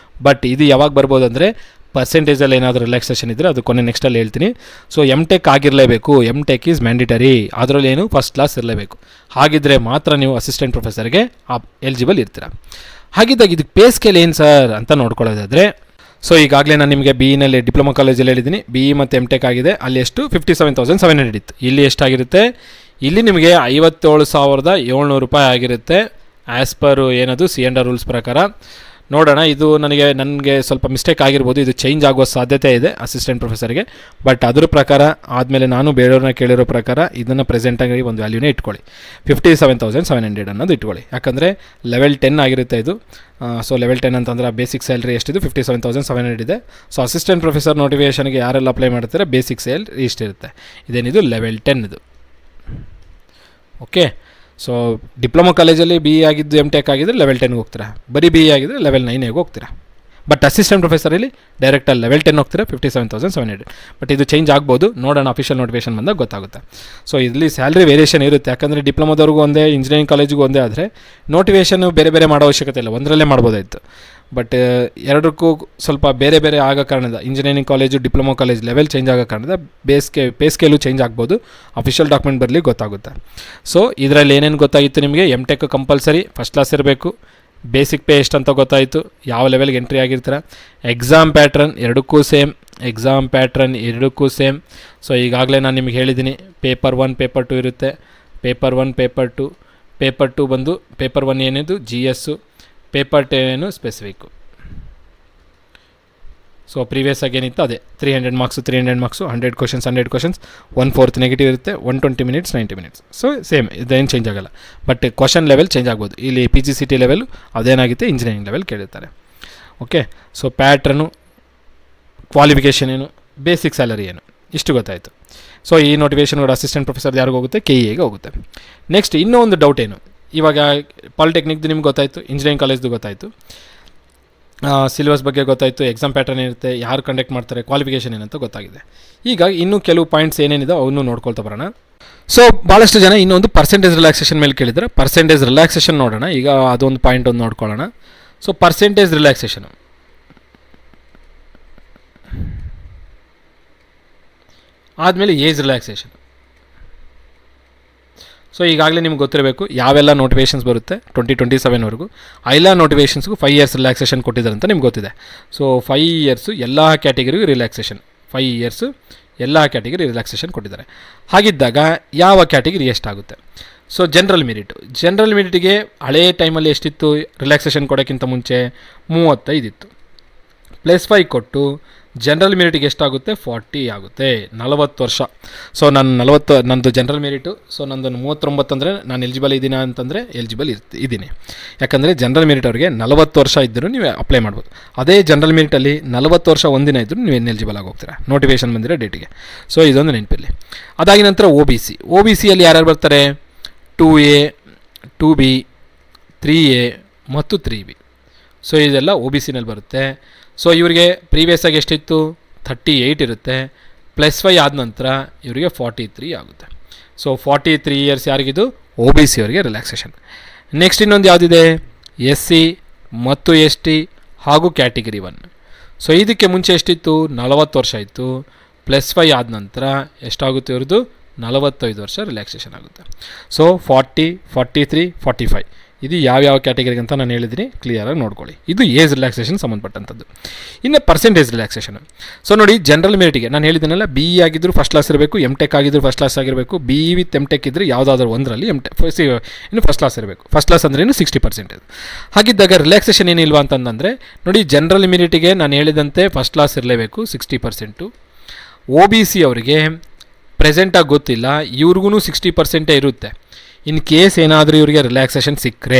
ಬಟ್ ಇದು ಯಾವಾಗ ಬರ್ಬೋದು ಅಂದರೆ ಪರ್ಸೆಂಟೇಜಲ್ಲಿ ಏನಾದರೂ ರಿಲ್ಯಾಕ್ಸೇಷನ್ ಇದ್ದರೆ ಅದು ಕೊನೆ ನೆಕ್ಸ್ಟಲ್ಲಿ ಹೇಳ್ತೀನಿ. ಸೊ ಎಮ್ ಟೆಕ್ ಆಗಿರಲೇಬೇಕು, ಎಮ್ ಟೆಕ್ ಈಸ್ ಮ್ಯಾಂಡಿಟರಿ, ಅದರಲ್ಲಿ ಏನು ಫಸ್ಟ್ ಕ್ಲಾಸ್ ಇರಲೇಬೇಕು. ಹಾಗಿದ್ದರೆ ಮಾತ್ರ ನೀವು ಅಸಿಸ್ಟೆಂಟ್ ಪ್ರೊಫೆಸರ್ಗೆ ಎಲಿಜಿಬಲ್ ಇರ್ತೀರ. ಹಾಗಿದ್ದಾಗ ಇದಕ್ಕೆ ಪೇ ಸ್ಕೇಲ್ ಏನು ಸರ್ ಅಂತ ನೋಡ್ಕೊಳ್ಳೋದಾದರೆ, ಸೊ ಈಗಾಗಲೇ ನಾನು ನಿಮಗೆ ಬಿ ಇನಲ್ಲಿ ಡಿಪ್ಲೊಮಾ ಕಾಲೇಜಲ್ಲಿ ಹೇಳಿದ್ದೀನಿ, ಬಿ ಇ ಮತ್ತು ಎಮ್ ಟೆಕ್ ಆಗಿದೆ, ಅಲ್ಲಿ ಎಷ್ಟು 57,700 ಇತ್ತು. ಇಲ್ಲಿ ಎಷ್ಟಾಗಿರುತ್ತೆ? ಇಲ್ಲಿ ನಿಮಗೆ 57,700 ರೂಪಾಯಿ ಆಗಿರುತ್ತೆ ಆ್ಯಸ್ ಪರ್ ಏನದು C&R ರೂಲ್ಸ್ ಪ್ರಕಾರ. ನೋಡೋಣ. ಇದು ನನಗೆ ಸ್ವಲ್ಪ ಮಿಸ್ಟೇಕ್ ಆಗಿರ್ಬೋದು, ಇದು ಚೇಂಜ್ ಆಗುವ ಸಾಧ್ಯತೆ ಇದೆ ಅಸಿಸ್ಟೆಂಟ್ ಪ್ರೊಫೆಸರ್ಗೆ. ಬಟ್ ಅದ್ರ ಪ್ರಕಾರ ಆದಮೇಲೆ ನಾನು ಬೇರೆಯವ್ರನ್ನ ಕೇಳಿರೋ ಪ್ರಕಾರ ಇದನ್ನು ಪ್ರೆಸೆಂಟಾಗಿ ಒಂದು ವ್ಯಾಲ್ಯೂನೇ ಇಟ್ಕೊಳ್ಳಿ, 57,700 ಅನ್ನೋದು ಇಟ್ಕೊಳ್ಳಿ. ಯಾಕಂದರೆ ಲೆವೆಲ್ 10 ಆಗಿರುತ್ತೆ ಇದು. ಸೊ ಲೆವೆಲ್ 10 ಅಂತಂದರೆ ಬೇಸಿಕ್ ಸ್ಯಾಲ್ರಿ ಎಷ್ಟಿದೆ, 57,700 ಇದೆ. ಸೊ ಅಸಿಸ್ಟೆಂಟ್ ಪ್ರೊಫೆಸರ್ ನೋಟಿಫಿಕೇಷನ್ಗೆ ಯಾರೆಲ್ಲ ಅಪ್ಲೈ ಮಾಡ್ತಾರೆ ಬೇಸಿಕ್ ಸ್ಯಾಲ್ರಿ ಇಷ್ಟಿರುತ್ತೆ. ಇದೇನಿದು ಲೆವೆಲ್ 10 ಇದು. ಓಕೆ, ಸೊ ಡಿಪ್ಲೊಮಾ ಕಾಲೇಜಲ್ಲಿ ಬಿ ಎ ಆಗಿದ್ದು ಎಮ್.ಟೆಕ್ ಆಗಿದ್ದರೆ ಲೆವೆಲ್ 10ಗೆ ಹೋಗ್ತೀರಾ, ಬರೀ ಬಿ ಎ ಆಗಿದ್ದರೆ ಲೆವೆಲ್ 9ಗೆ ಹೋಗ್ತೀರಾ. ಬಟ್ ಅಸಿಸ್ಟೆಂಟ್ ಪ್ರೊಫೆಸರಲ್ಲಿ ಡೈರೆಕ್ಟಲ್ಲಿ ಲೆವೆಲ್ 10 ಹೋಗ್ತೀರಾ, 57,700. ಬಟ್ ಇದು ಚೇಂಜ್ ಆಗ್ಬೋದು, ನೋಡೋಣ ಅಫಿಷಿಯಲ್ ನೋಟಿಫಿಕೇಷನ್ ಬಂದಾಗ ಗೊತ್ತಾಗುತ್ತೆ. ಸೊ ಇಲ್ಲಿ ಸ್ಯಾಲ್ರಿ ವೇರಿಯೇಷನ್ ಇರುತ್ತೆ, ಯಾಕಂದರೆ ಡಿಪ್ಲೊಮಾದವ್ರಿಗೂ ಒಂದೇ, ಇಂಜಿನಿಯರಿಂಗ್ ಕಾಲೇಜಿಗೂ ಒಂದೇ ಆದರೆ ನೋಟಿಫಿಕೇಷನ್ ಬೇರೆ ಬೇರೆ ಮಾಡೋ ಅವಶ್ಯಕತೆ ಇಲ್ಲ, ಒಂದರಲ್ಲೇ ಮಾಡ್ಬೋದಾಯಿತು. ಬಟ್ ಎರಡಕ್ಕೂ ಸ್ವಲ್ಪ ಬೇರೆ ಬೇರೆ ಆಗೋ ಕಾರಣದ engineering college diploma college level change ಆಗೋ ಕಾರಣದ ಪೇ ಸ್ಕೇಲು ಚೇಂಜ್ ಆಗ್ಬೋದು. ಅಫಿಷಿಯಲ್ ಡಾಕ್ಯುಮೆಂಟ್ ಬರಲಿ ಗೊತ್ತಾಗುತ್ತೆ. ಸೊ ಇದರಲ್ಲಿ ಏನೇನು ಗೊತ್ತಾಗಿತ್ತು ನಿಮಗೆ, ಎಮ್.ಟೆಕ್ ಕಂಪಲ್ಸರಿ ಫಸ್ಟ್ ಕ್ಲಾಸ್ ಇರಬೇಕು, ಬೇಸಿಕ್ ಪೇ ಎಷ್ಟು ಅಂತ ಗೊತ್ತಾಯಿತು, ಯಾವ ಲೆವೆಲ್ಗೆ ಎಂಟ್ರಿ ಆಗಿರ್ತಾರೆ, ಎಕ್ಸಾಮ್ ಪ್ಯಾಟ್ರನ್ ಎರಡಕ್ಕೂ ಸೇಮ್. ಸೊ ಈಗಾಗಲೇ ನಾನು ನಿಮಗೆ ಹೇಳಿದ್ದೀನಿ, ಪೇಪರ್ 1 ಪೇಪರ್ 2 ಇರುತ್ತೆ. ಪೇಪರ್ 1 ಪೇಪರ್ 2 ಬಂದು ಪೇಪರ್ 1 ಏನಿದು GS, ಪೇಪರ್ 2 ಏನು ಸ್ಪೆಸಿಫಿಕ್ಕು. ಸೊ ಪ್ರೀವಿಯಸ್ ಆಗಿ ಏನಿತ್ತು ಅದೇ 300 ಮಾರ್ಕ್ಸು 100 ಕ್ವಶನ್ಸ್ 1/4 ನೆಗೆಟಿವ್ ಇರುತ್ತೆ, 120 ಮಿನಿಟ್ಸ್ 90 ಮಿನಿಟ್ಸ್. ಸೊ ಸೇಮ್, ಇದೇನು ಚೇಂಜ್ ಆಗೋಲ್ಲ. ಬಟ್ ಕ್ವಶನ್ ಲೆವೆಲ್ ಚೇಂಜ್ ಆಗ್ಬೋದು. ಇಲ್ಲಿ PGCT ಲೆವೆಲ್ ಅದೇನಾಗುತ್ತೆ, ಇಂಜಿನಿಯರಿಂಗ್ ಲೆವೆಲ್ ಕೇಳಿರ್ತಾರೆ. ಓಕೆ, ಸೊ ಪ್ಯಾಟ್ರನು, ಕ್ವಾಲಿಫಿಕೇಷನ್ ಏನು, ಬೇಸಿಕ್ ಸ್ಯಾಲರಿ ಏನು, ಇಷ್ಟು ಗೊತ್ತಾಯಿತು. ಸೊ ಈ ನೋಟಿಫಿಕೇಷನ್ ಕೂಡ ಅಸಿಸ್ಟೆಂಟ್ ಪ್ರೊಫೆಸರ್ ಯಾರಿಗೂ ಹೋಗುತ್ತೆ, KEAಗೆ ಹೋಗುತ್ತೆ. ನೆಕ್ಸ್ಟ್ ಇನ್ನೂ ಒಂದು ಡೌಟ್ ಏನು, ಇವಾಗ ಪಾಲಿಟೆಕ್ನಿಕ್ದು ನಿಮ್ಗೆ ಗೊತ್ತಾಯಿತು, ಇಂಜಿನಿಯರಿಂಗ್ ಕಾಲೇಜ್ದು ಗೊತ್ತಾಯಿತು, ಸಿಲೆಬಸ್ ಬಗ್ಗೆ ಗೊತ್ತಾಯಿತು, ಎಕ್ಸಾಮ್ ಪ್ಯಾಟರ್ನ್ ಇರುತ್ತೆ, ಯಾರು ಕಂಡಕ್ಟ್ ಮಾಡ್ತಾರೆ, ಕ್ವಾಲಿಫಿಕೇಷನ್ ಏನಂತ ಗೊತ್ತಾಗಿದೆ. ಈಗ ಇನ್ನೂ ಕೆಲವು ಪಾಯಿಂಟ್ಸ್ ಏನೇನಿದೆ ಅವನು ನೋಡ್ಕೊಳ್ತಾ ಬರೋಣ. ಸೊ ಭಾಳಷ್ಟು ಜನ ಇನ್ನೊಂದು ಪರ್ಸೆಂಟೇಜ್ ರಿಲ್ಯಾಕ್ಸೇಷನ್ ಮೇಲೆ ಕೇಳಿದರೆ, ಪರ್ಸೆಂಟೇಜ್ ರಿಲ್ಯಾಕ್ಸೇಷನ್ ನೋಡೋಣ. ಈಗ ಅದೊಂದು ಪಾಯಿಂಟ್ ಒಂದು ನೋಡ್ಕೊಳ್ಳೋಣ. ಸೊ ಪರ್ಸೆಂಟೇಜ್ ರಿಲ್ಯಾಕ್ಸೇಷನ್ ಆದಮೇಲೆ ಏಜ್ ರಿಲ್ಯಾಕ್ಸೇಷನ್. ಸೊ ಈಗಾಗಲೇ ನಿಮ್ಗೆ ಗೊತ್ತಿರಬೇಕು ಯಾವೆಲ್ಲ ನೋಟಿಫಿಕೇಷನ್ಸ್ ಬರುತ್ತೆ 2027ವರೆಗೂ. ಎಲ್ಲ ನೋಟಿಫಿಕೇಷನ್ಸ್ಗೂ 5 ಇಯರ್ಸ್ ರಿಲ್ಯಾಕ್ಸೇಷನ್ ಕೊಟ್ಟಿದ್ದಾರೆ ಅಂತ ನಿಮ್ಗೆ ಗೊತ್ತಿದೆ. ಸೊ 5 ಇಯರ್ಸು ಎಲ್ಲ ಕ್ಯಾಟಗಿರಿಗೂ ರಿಲ್ಯಾಕ್ಸೇಷನ್, 5 ಇಯರ್ಸು ಎಲ್ಲ ಕ್ಯಾಟಗಿರಿ ರಿಲ್ಯಾಕ್ಸೇಷನ್ ಕೊಟ್ಟಿದ್ದಾರೆ. ಹಾಗಿದ್ದಾಗ ಯಾವ ಕ್ಯಾಟಗಿರಿ ಎಷ್ಟಾಗುತ್ತೆ? ಸೊ ಜನರಲ್ ಮೆರಿಟಿಗೆ ಹಳೇ ಟೈಮಲ್ಲಿ ಎಷ್ಟಿತ್ತು ರಿಲ್ಯಾಕ್ಸೇಷನ್ ಕೊಡೋಕ್ಕಿಂತ ಮುಂಚೆ 35 ಇತ್ತು. +5 ಕೊಟ್ಟು ಜನರಲ್ ಮೆರಿಟಿಗೆ ಎಷ್ಟಾಗುತ್ತೆ, 40 ಆಗುತ್ತೆ, 40 ವರ್ಷ. ಸೊ ನಂದು ಜನರಲ್ ಮೆರಿಟು, ಸೊ ನಂದು 39 ಅಂದರೆ ನಾನು ಎಲಿಜಿಬಲ್ ಇದ್ದೀನಾ ಅಂತಂದರೆ ಎಲಿಜಿಬಲ್ ಇದ್ದೀನಿ. ಯಾಕಂದರೆ ಜನರಲ್ ಮೆರಿಟ್ ಅವರಿಗೆ 40 ವರ್ಷ ಇದ್ದರೂ ನೀವು ಅಪ್ಲೈ ಮಾಡ್ಬೋದು. ಅದೇ ಜನರಲ್ ಮೆರಿಟಲ್ಲಿ 40 ವರ್ಷ ಒಂದಿನ ಇದ್ದರೂ ನೀವು ಎಲಿಜಿಬಲ್ ಆಗಿ ಹೋಗ್ತೀರಾ ನೋಟಿಫಿಕೇಷನ್ ಬಂದಿರೋ ಡೇಟಿಗೆ. ಸೊ ಇದೊಂದು ನೆನಪಿರಲಿ. ಅದಾಗಿ ನಂತರ ಒ ಬಿ ಸಿಯಲ್ಲಿ ಯಾರ್ಯಾರು ಬರ್ತಾರೆ, 2A, 2B, 3A ಮತ್ತು 3B. ಸೊ ಇದೆಲ್ಲ OBCನಲ್ಲಿ ಬರುತ್ತೆ. ಸೊ ಇವರಿಗೆ ಪ್ರೀವಿಯಸ್ ಆಗಿ ಎಷ್ಟಿತ್ತು, 38 ಇರುತ್ತೆ. +5 ಆದ ನಂತರ ಇವರಿಗೆ 43 ಆಗುತ್ತೆ. ಸೊ 43 ಇಯರ್ಸ್ ಯಾರಿಗಿದು, OBC ಅವರಿಗೆ ರಿಲ್ಯಾಕ್ಸೇಷನ್. ನೆಕ್ಸ್ಟ್ ಇನ್ನೊಂದು ಯಾವುದಿದೆ, SC ಮತ್ತು ST ಹಾಗೂ ಕ್ಯಾಟಗಿರಿ 1. ಸೊ ಇದಕ್ಕೆ ಮುಂಚೆ ಎಷ್ಟಿತ್ತು, 40 ವರ್ಷ ಇತ್ತು. +5 ಆದ ನಂತರ ಎಷ್ಟಾಗುತ್ತೆ ಇವ್ರದ್ದು, 45 ವರ್ಷ ರಿಲ್ಯಾಕ್ಸೇಷನ್ ಆಗುತ್ತೆ. ಸೊ 40, 43, 45 ಇದು ಯಾವ್ಯಾವ ಕ್ಯಾಟಗರಿಗೆ ಅಂತ ನಾನು ಹೇಳಿದ್ದೀನಿ, ಕ್ಲಿಯರಾಗಿ ನೋಡ್ಕೊಳ್ಳಿ. ಇದು ಏಜ್ ರಿಲ್ಯಾಕ್ಸೇಷನ್ ಸಂಬಂಧಪಟ್ಟಂಥದ್ದು. ಇನ್ನು ಪರ್ಸೆಂಟೇಜ್ ರಿಲ್ಯಾಕ್ಸೇಷನ್. ಸೊ ನೋಡಿ, ಜನರಲ್ ಮೆರಿಟಿಗೆ ನಾನು ಹೇಳಿದ್ದೀನಲ್ಲ, BE ಆಗಿದ್ದರೂ ಫಸ್ಟ್ ಕ್ಲಾಸ್ ಇರಬೇಕು, M.Tech ಆಗಿದ್ದರೂ ಫಸ್ಟ್ ಕ್ಲಾಸ್ ಆಗಿರಬೇಕು. BE ವಿತ್ M.Tech ಇದ್ದರೆ ಯಾವುದಾದ್ರೂ ಒಂದರಲ್ಲಿ ಇನ್ನು ಫಸ್ಟ್ ಕ್ಲಾಸ್ ಇರಬೇಕು. ಫಸ್ಟ್ ಕ್ಲಾಸ್ ಅಂದ್ರೆ 60%. ಹಾಗಿದ್ದಾಗ ರಿಲ್ಯಾಕ್ಸೇಷನ್ ಏನಿಲ್ವಾ ಅಂತಂದರೆ ನೋಡಿ, ಜನರಲ್ ಮೆರಿಟಿಗೆ ನಾನು ಹೇಳಿದಂತೆ ಫಸ್ಟ್ ಕ್ಲಾಸ್ ಇರಲೇಬೇಕು 60%. OBC ಅವರಿಗೆ ಪ್ರೆಸೆಂಟಾಗಿ ಗೊತ್ತಿಲ್ಲ, ಇವ್ರಿಗೂ 60% ಇರುತ್ತೆ. ಇನ್ ಕೇಸ್ ಏನಾದರೂ ಇವರಿಗೆ ರಿಲ್ಯಾಕ್ಸೇಷನ್ ಸಿಕ್ಕರೆ,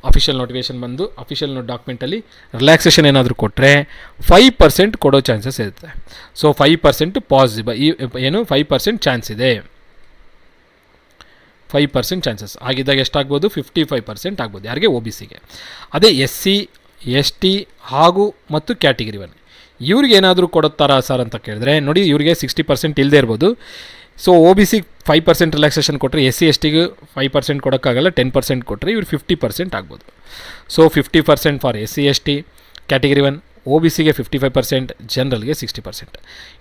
ಅಫಿಷಿಯಲ್ ನೋಟಿಫಿಕೇಷನ್ ಬಂದು ಅಫಿಷಿಯಲ್ ಡಾಕ್ಯುಮೆಂಟಲ್ಲಿ ರಿಲ್ಯಾಕ್ಸೇಷನ್ ಏನಾದರೂ ಕೊಟ್ಟರೆ 5% ಕೊಡೋ ಚಾನ್ಸಸ್ ಇರುತ್ತೆ. ಸೊ 5% ಪಾಸಿಬಲ್, 5% ಚಾನ್ಸ್ ಇದೆ. 5% ಚಾನ್ಸಸ್ ಆಗಿದ್ದಾಗ ಎಷ್ಟಾಗ್ಬೋದು, 55% ಆಗ್ಬೋದು. ಯಾರಿಗೆ, OBCಗೆ. ಅದೇ SC, ST ಹಾಗೂ ಮತ್ತು ಕ್ಯಾಟಗಿರಿ 1 ಇವ್ರಿಗೆ ಏನಾದರೂ ಕೊಡುತ್ತಾರಾ ಸರ್ ಅಂತ ಕೇಳಿದ್ರೆ, ನೋಡಿ ಇವ್ರಿಗೆ 60% ಇಲ್ಲದೆ ಇರ್ಬೋದು. ಸೊ OBC 5% ರಿಲ್ಯಾಕ್ಸೇಷನ್ ಕೊಟ್ಟರೆ SC STಗೆ 5% ಕೊಡೋಕ್ಕಾಗಲ್ಲ, 10% ಕೊಟ್ಟರೆ ಇವ್ರು 50% ಆಗ್ಬೋದು. So 50% for SC ST category 1, OBCಗೆ 55%, ಜನರಲ್ಗೆ 60%.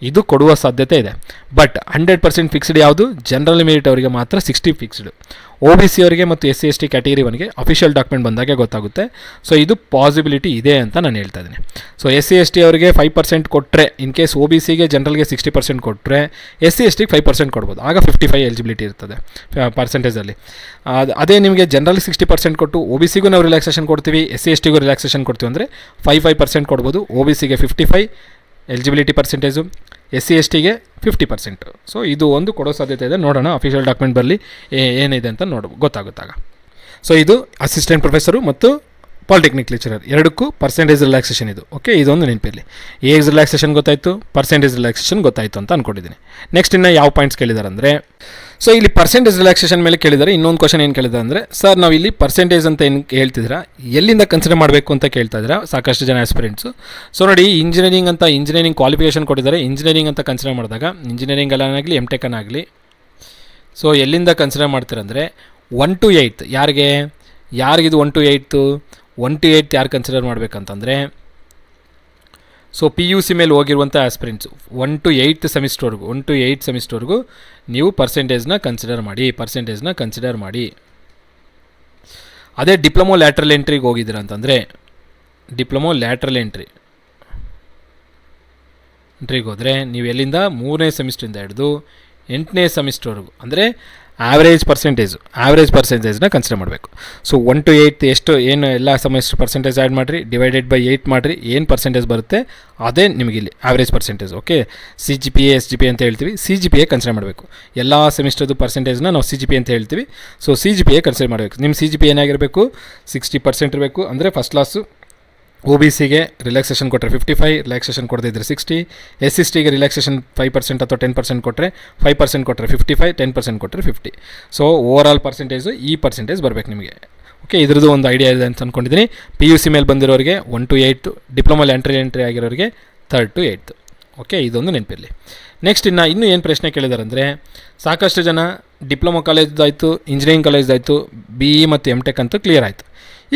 ಇದು ಕೊಡುವ ಸಾಧ್ಯತೆ ಇದೆ. ಬಟ್ 100% ಫಿಕ್ಸ್ಡ್ ಯಾವುದು, ಜನರಲ್ ಮೆರಿಟ್ ಅವರಿಗೆ ಮಾತ್ರ 60 ಫಿಕ್ಸ್ಡ್. OBC ಅವರಿಗೆ ಮತ್ತು SC ST ಕ್ಯಾಟಗರಿ ಒನ್ಗೆ ಅಫಿಷಿಯಲ್ ಡಾಕ್ಯುಮೆಂಟ್ ಬಂದಾಗೆ ಗೊತ್ತಾಗುತ್ತೆ. ಸೊ ಇದು ಪಾಸಿಬಿಲಿಟಿ ಇದೆ ಅಂತ ನಾನು ಹೇಳ್ತಾ ಇದ್ದೀನಿ. ಸೊ SC ST ಅವರಿಗೆ 5% ಕೊಟ್ಟರೆ, ಇನ್ ಕೇಸ್ OBCಗೆ ಜನರಲ್ಗೆ 60% ಕೊಟ್ಟರೆ SC STಗೆ 5% ಕೊಡ್ಬೋದು, ಆಗ 55 ಎಲಿಜಿಬಿಲಿಟಿ ಇರ್ತದೆ ಪರ್ಸೆಂಟೇಜಲ್ಲಿ. ಅದೇ ನಿಮಗೆ ಜನರಲ್ 60% ಕೊಟ್ಟು OBCಗೂ ನಾವು ರಿಲ್ಯಾಕ್ಸೇಷನ್ ಕೊಡ್ತೀವಿ, SC STಗೂ ರಿಲ್ಯಾಕ್ಸೇಷನ್ ಕೊಡ್ತೀವಿ ಅಂದರೆ 5% ಕೊಡ್ಬೋದು. OBCಗೆ 55 ಎಲಿಜಿಬಿಲಿಟಿ ಪರ್ಸೆಂಟೇಜು, SC STಗೆ 50%. ಸೊ ಇದು ಒಂದು ಕೊಡೋ ಸಾಧ್ಯತೆ ಇದೆ. ನೋಡೋಣ ಅಫಿಷಿಯಲ್ ಡಾಕ್ಯುಮೆಂಟ್ ಬರಲಿ ಏನಿದೆ ಅಂತ ಗೊತ್ತಾಗುತ್ತಾಗ. ಸೊ ಇದು ಅಸಿಸ್ಟೆಂಟ್ ಪ್ರೊಫೆಸರು ಮತ್ತು ಪಾಲಿಟೆಕ್ನಿಕ್ ಲೆಕ್ಚರರ್ ಎರಡಕ್ಕೂ ಪರ್ಸೆಂಟೇಜ್ ರಿಲ್ಯಾಕ್ಸೇಷನ್ ಇದು. ಓಕೆ, ಇದೊಂದು ನೆನಪಿರಲಿ. ಏಜ್ ರಿಲ್ಯಾಕ್ಸೇಷನ್ ಗೊತ್ತಾಯಿತು, ಪರ್ಸೆಂಟೇಜ್ ರಿಲ್ಯಾಕ್ಸೇಷನ್ ಗೊತ್ತಾಯಿತು ಅಂತ ಅಂದ್ಕೊಂಡಿದ್ದೀನಿ. ನೆಕ್ಸ್ಟ್ ಇನ್ನು ಯಾವ ಪಾಯಿಂಟ್ಸ್ ಕೇಳಿದ್ದಾರೆ ಅಂದರೆ, ಸೊ ಇಲ್ಲಿ ಪರ್ಸೆಂಟೇಜ್ ರಿಲ್ಯಾಕ್ಸೇಷನ್ ಮೇಲೆ ಕೇಳಿದ್ದಾರೆ. ಇನ್ನೊಂದು ಕ್ವಶನ್ ಏನು ಕೇಳಿದ್ದಾರೆ ಅಂದರೆ, ಸರ್ ನಾವು ಇಲ್ಲಿ ಪರ್ಸೆಂಟೇಜ್ ಅಂತ ಏನು ಹೇಳ್ತಿದ್ದೀರಾ, ಎಲ್ಲಿಂದ ಕನ್ಸಿಡರ್ ಮಾಡಬೇಕು ಅಂತ ಕೇಳ್ತಾ ಇದ್ದೀರಾ ಸಾಕಷ್ಟು ಜನ ಆಸ್ಪಿರೆಂಟ್ಸು. ಸೊ ನೋಡಿ, ಇಂಜಿನಿಯರಿಂಗ್ ಕ್ವಾಲಿಫಿಕೇಷನ್ ಕೊಟ್ಟಿದ್ದಾರೆ. ಇಂಜಿನಿಯರಿಂಗ್ ಅಂತ ಕನ್ಸಿಡರ್ ಮಾಡಿದಾಗ ಇಂಜಿನಿಯರಿಂಗ್ ಅಲ್ಲಾಗಲಿ MTech ಆಗಲಿ, ಸೊ ಎಲ್ಲಿಂದ ಕನ್ಸಿಡರ್ ಮಾಡ್ತೀರಂದರೆ 1 to 8 ಯಾರಿಗಿದು 1 to 8 1 to 8 ಯಾರು ಕನ್ಸಿಡರ್ ಮಾಡಬೇಕಂತಂದರೆ, ಸೊ PUC ಮೇಲೆ ಹೋಗಿರುವಂಥ ಆಸ್ಪಿರೆಂಟ್ಸು 1 to 8 ಸೆಮಿಸ್ಟರ್ವರೆಗೂ ನೀವು ಪರ್ಸೆಂಟೇಜ್ನ ಕನ್ಸಿಡರ್ ಮಾಡಿ. ಅದೇ ಡಿಪ್ಲೊಮೊ ಲ್ಯಾಟ್ರಲ್ ಎಂಟ್ರಿಗೆ ಹೋಗಿದ್ದೀರ ಅಂತಂದರೆ, ಡಿಪ್ಲೊಮೊ ಲ್ಯಾಟ್ರಲ್ ಎಂಟ್ರಿಗೆ ಹೋದರೆ ನೀವು ಎಲ್ಲಿಂದ 3ನೇ ಸೆಮಿಸ್ಟ್ರಿಂದ ಹಿಡಿದು 8ನೇ ಸೆಮಿಸ್ಟರ್ವರೆಗೂ ಅಂದರೆ ಆವ್ರೇಜ್ ಪರ್ಸೆಂಟೇಜ್ನ ಕನ್ಸಿಡರ್ ಮಾಡಬೇಕು. ಸೊ 1 to 8 ಏನು ಎಲ್ಲ ಸೆಮಿಸ್ಟರ್ ಪರ್ಸೆಂಟೇಜ್ ಆ್ಯಡ್ ಮಾಡಿರಿ, ಡಿವೈಡೆಡ್ ಬೈ 8 ಮಾಡಿರಿ, ಏನು ಪರ್ಸೆಂಟೇಜ್ ಬರುತ್ತೆ ಅದೇ ನಿಮಗೆ ಇಲ್ಲಿ average percentage. Okay, CGPA SGPA ಅಂತ ಹೇಳ್ತೀವಿ. CGPA ಕನ್ಸಿಡರ್ ಮಾಡಬೇಕು. ಎಲ್ಲ ಸೆಮಿಸ್ಟರ್ದು ಪರ್ಸೆಂಟೇಜ್ನ ನಾವು CGPA ಅಂತ ಹೇಳ್ತೀವಿ. ಸೊ CGPA ಕನ್ಸಿಡರ್ ಮಾಡಬೇಕು. ನಿಮ್ಮ CGPA ಏನಾಗಿರಬೇಕು, 60% ಇರಬೇಕು. ಅಂದರೆ ಫಸ್ಟ್ ಕ್ಲಾಸು. OBCಗೆ ರಿಲ್ಯಾಕ್ಸೇಷನ್ ಕೊಟ್ಟರೆ 55, ರಿಲ್ಯಾಕ್ಸೇಷನ್ ಕೊಡದೇ ಇದ್ದರೆ 60. SC STಗೆ ರಿಲ್ಯಾಕ್ಸೇಷನ್ 5% ಅಥವಾ 10% ಕೊಟ್ಟರೆ 5% ಕೊಟ್ಟರೆ 55, 10% ಕೊಟ್ಟರೆ 50. ಸೊ ಓವರಾಲ್ ಪರ್ಸೆಂಟೇಜು ಈ ಪರ್ಸೆಂಟೇಜ್ ಬರಬೇಕು ನಿಮಗೆ. ಓಕೆ, ಇದ್ರದ್ದು ಒಂದು ಐಡಿಯಾ ಇದೆ ಅಂತ ಅಂದ್ಕೊಂಡಿದ್ದೀನಿ. PUC ಮೇಲೆ ಬಂದಿರೋರಿಗೆ 1 to 8, ಡಿಪ್ಲೊಮಾ ಎಂಟ್ರಿ ಆಗಿರೋರಿಗೆ 3rd to 8th. ಓಕೆ, ಇದೊಂದು ನೆನಪಿರಲಿ. ನೆಕ್ಸ್ಟ್ ಇನ್ನೂ ಏನು ಪ್ರಶ್ನೆ ಕೇಳಿದ್ದಾರೆ ಅಂದರೆ, ಸಾಕಷ್ಟು ಜನ ಡಿಪ್ಲೊಮಾ ಕಾಲೇಜ್ದಾಯಿತು, ಇಂಜಿನಿಯರಿಂಗ್ ಕಾಲೇಜ್ದಾಯಿತು, BE ಮತ್ತು MTech ಅಂತೂ ಕ್ಲಿಯರ್ ಆಯಿತು.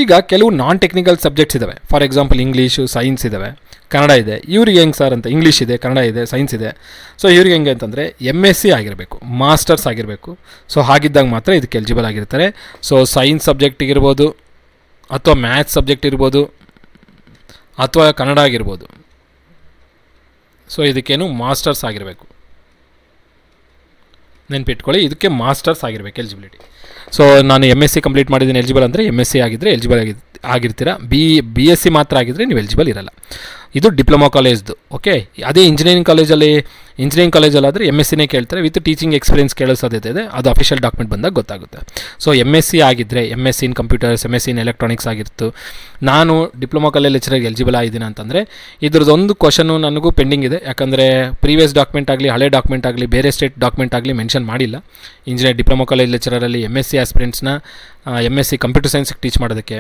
ಈಗ ಕೆಲವು ನಾನ್ ಟೆಕ್ನಿಕಲ್ ಸಬ್ಜೆಕ್ಟ್ಸ್ ಇದ್ದಾವೆ. ಫಾರ್ ಎಕ್ಸಾಂಪಲ್ ಇಂಗ್ಲೀಷು, ಸೈನ್ಸ್ ಇದ್ದಾವೆ, ಕನ್ನಡ ಇದೆ. ಇವ್ರಿಗೆ ಹೆಂಗೆ ಸರ್ ಅಂತ, ಇಂಗ್ಲೀಷ್ ಇದೆ, ಕನ್ನಡ ಇದೆ, ಸೈನ್ಸ್ ಇದೆ. ಸೊ ಇವ್ರಿಗೆ ಹೆಂಗೆ ಅಂತಂದರೆ MSc ಆಗಿರಬೇಕು, ಮಾಸ್ಟರ್ಸ್ ಆಗಿರಬೇಕು. ಸೊ ಹಾಗಿದ್ದಾಗ ಮಾತ್ರ ಇದಕ್ಕೆ ಎಲಿಜಿಬಲ್ ಆಗಿರ್ತಾರೆ. ಸೊ ಸೈನ್ಸ್ ಸಬ್ಜೆಕ್ಟಿಗಿರ್ಬೋದು, ಅಥವಾ ಮ್ಯಾಥ್ಸ್ ಸಬ್ಜೆಕ್ಟ್ ಇರ್ಬೋದು, ಅಥವಾ ಕನ್ನಡ ಆಗಿರ್ಬೋದು. ಸೊ ಇದಕ್ಕೇನು ಮಾಸ್ಟರ್ಸ್ ಆಗಿರಬೇಕು, ನೆನ್ಪಿಟ್ಕೊಳ್ಳಿ. ಇದಕ್ಕೆ ಮಾಸ್ಟರ್ಸ್ ಆಗಿರಬೇಕು ಎಲಿಜಿಬಿಲಿಟಿ. ಸೊ ನಾನು MSc ಕಂಪ್ಲೀಟ್ ಮಾಡಿದ್ದೀನಿ ಎಲಿಜಿಬಲ್ ಅಂದರೆ, MSc ಆಗಿದ್ದರೆ ಎಲಿಜಿಬಲ್ ಆಗಿರ್ತೀರ. BSc ಮಾತ್ರ ಆಗಿದ್ದರೆ ನೀವು ಎಲಿಜಿಬಲ್ ಇರಲ್ಲ. ಇದು ಡಿಪ್ಲೊಮಾ ಕಾಲೇಜ್ದು. ಓಕೆ, ಅದೇ ಇಂಜಿನಿಯರಿಂಗ್ ಕಾಲೇಜಲ್ಲಾದರೆ MScನೇ ಕೇಳ್ತಾರೆ, ವಿತ್ ಟೀಚಿಂಗ್ ಎಕ್ಸ್ಪೀರಿಯನ್ಸ್ ಕೇಳೋ ಸಾಧ್ಯತೆ ಇದೆ. ಅದು ಅಫಿಷಿಯಲ್ ಡಾಕ್ಯುಮೆಂಟ್ ಬಂದಾಗ ಗೊತ್ತಾಗುತ್ತೆ. ಸೊ MSc ಆಗಿದ್ದರೆ MSc ಇನ್ ಕಂಪ್ಯೂಟರ್ಸ್, MSc ಇನ್ ಎಲೆಕ್ಟ್ರಾನಿಕ್ಸ್ ಆಗಿತ್ತು. ನಾನು ಡಿಪ್ಲೊಮಾ ಕಾಲೇಜ್ ಲೆಕ್ಚರಾಗಿ ಎಲಿಜಿಬಲ್ ಆಗಿದ್ದೀನಿ ಅಂತಂದರೆ ಇದ್ರದ್ದೊಂದು ಕ್ವಶನು ನನಗೂ ಪೆಂಡಿಂಗ್ ಇದೆ. ಯಾಕಂದರೆ ಪ್ರೀವಿಯಸ್ ಡಾಕ್ಯುಮೆಂಟ್ ಆಗಲಿ, ಹಳೆ ಡಾಕ್ಯುಮೆಂಟ್ ಆಗಲಿ, ಬೇರೆ ಸ್ಟೇಟ್ ಡಾಕ್ಯುಮೆಂಟ್ ಆಗಲಿ ಮೆನ್ಷನ್ ಮಾಡಿಲ್ಲ. ಡಿಪ್ಲೊಮಾ ಕಾಲೇಜ್ ಲೆಕ್ಚರಲ್ಲಿ MSc ಆಸ್ಪಿರೆಂಟ್ಸ್ನ MSc ಕಂಪ್ಯೂಟರ್ ಸೈನ್ಸ್ಗೆ ಟೀಚ್ ಮಾಡೋದಕ್ಕೆ,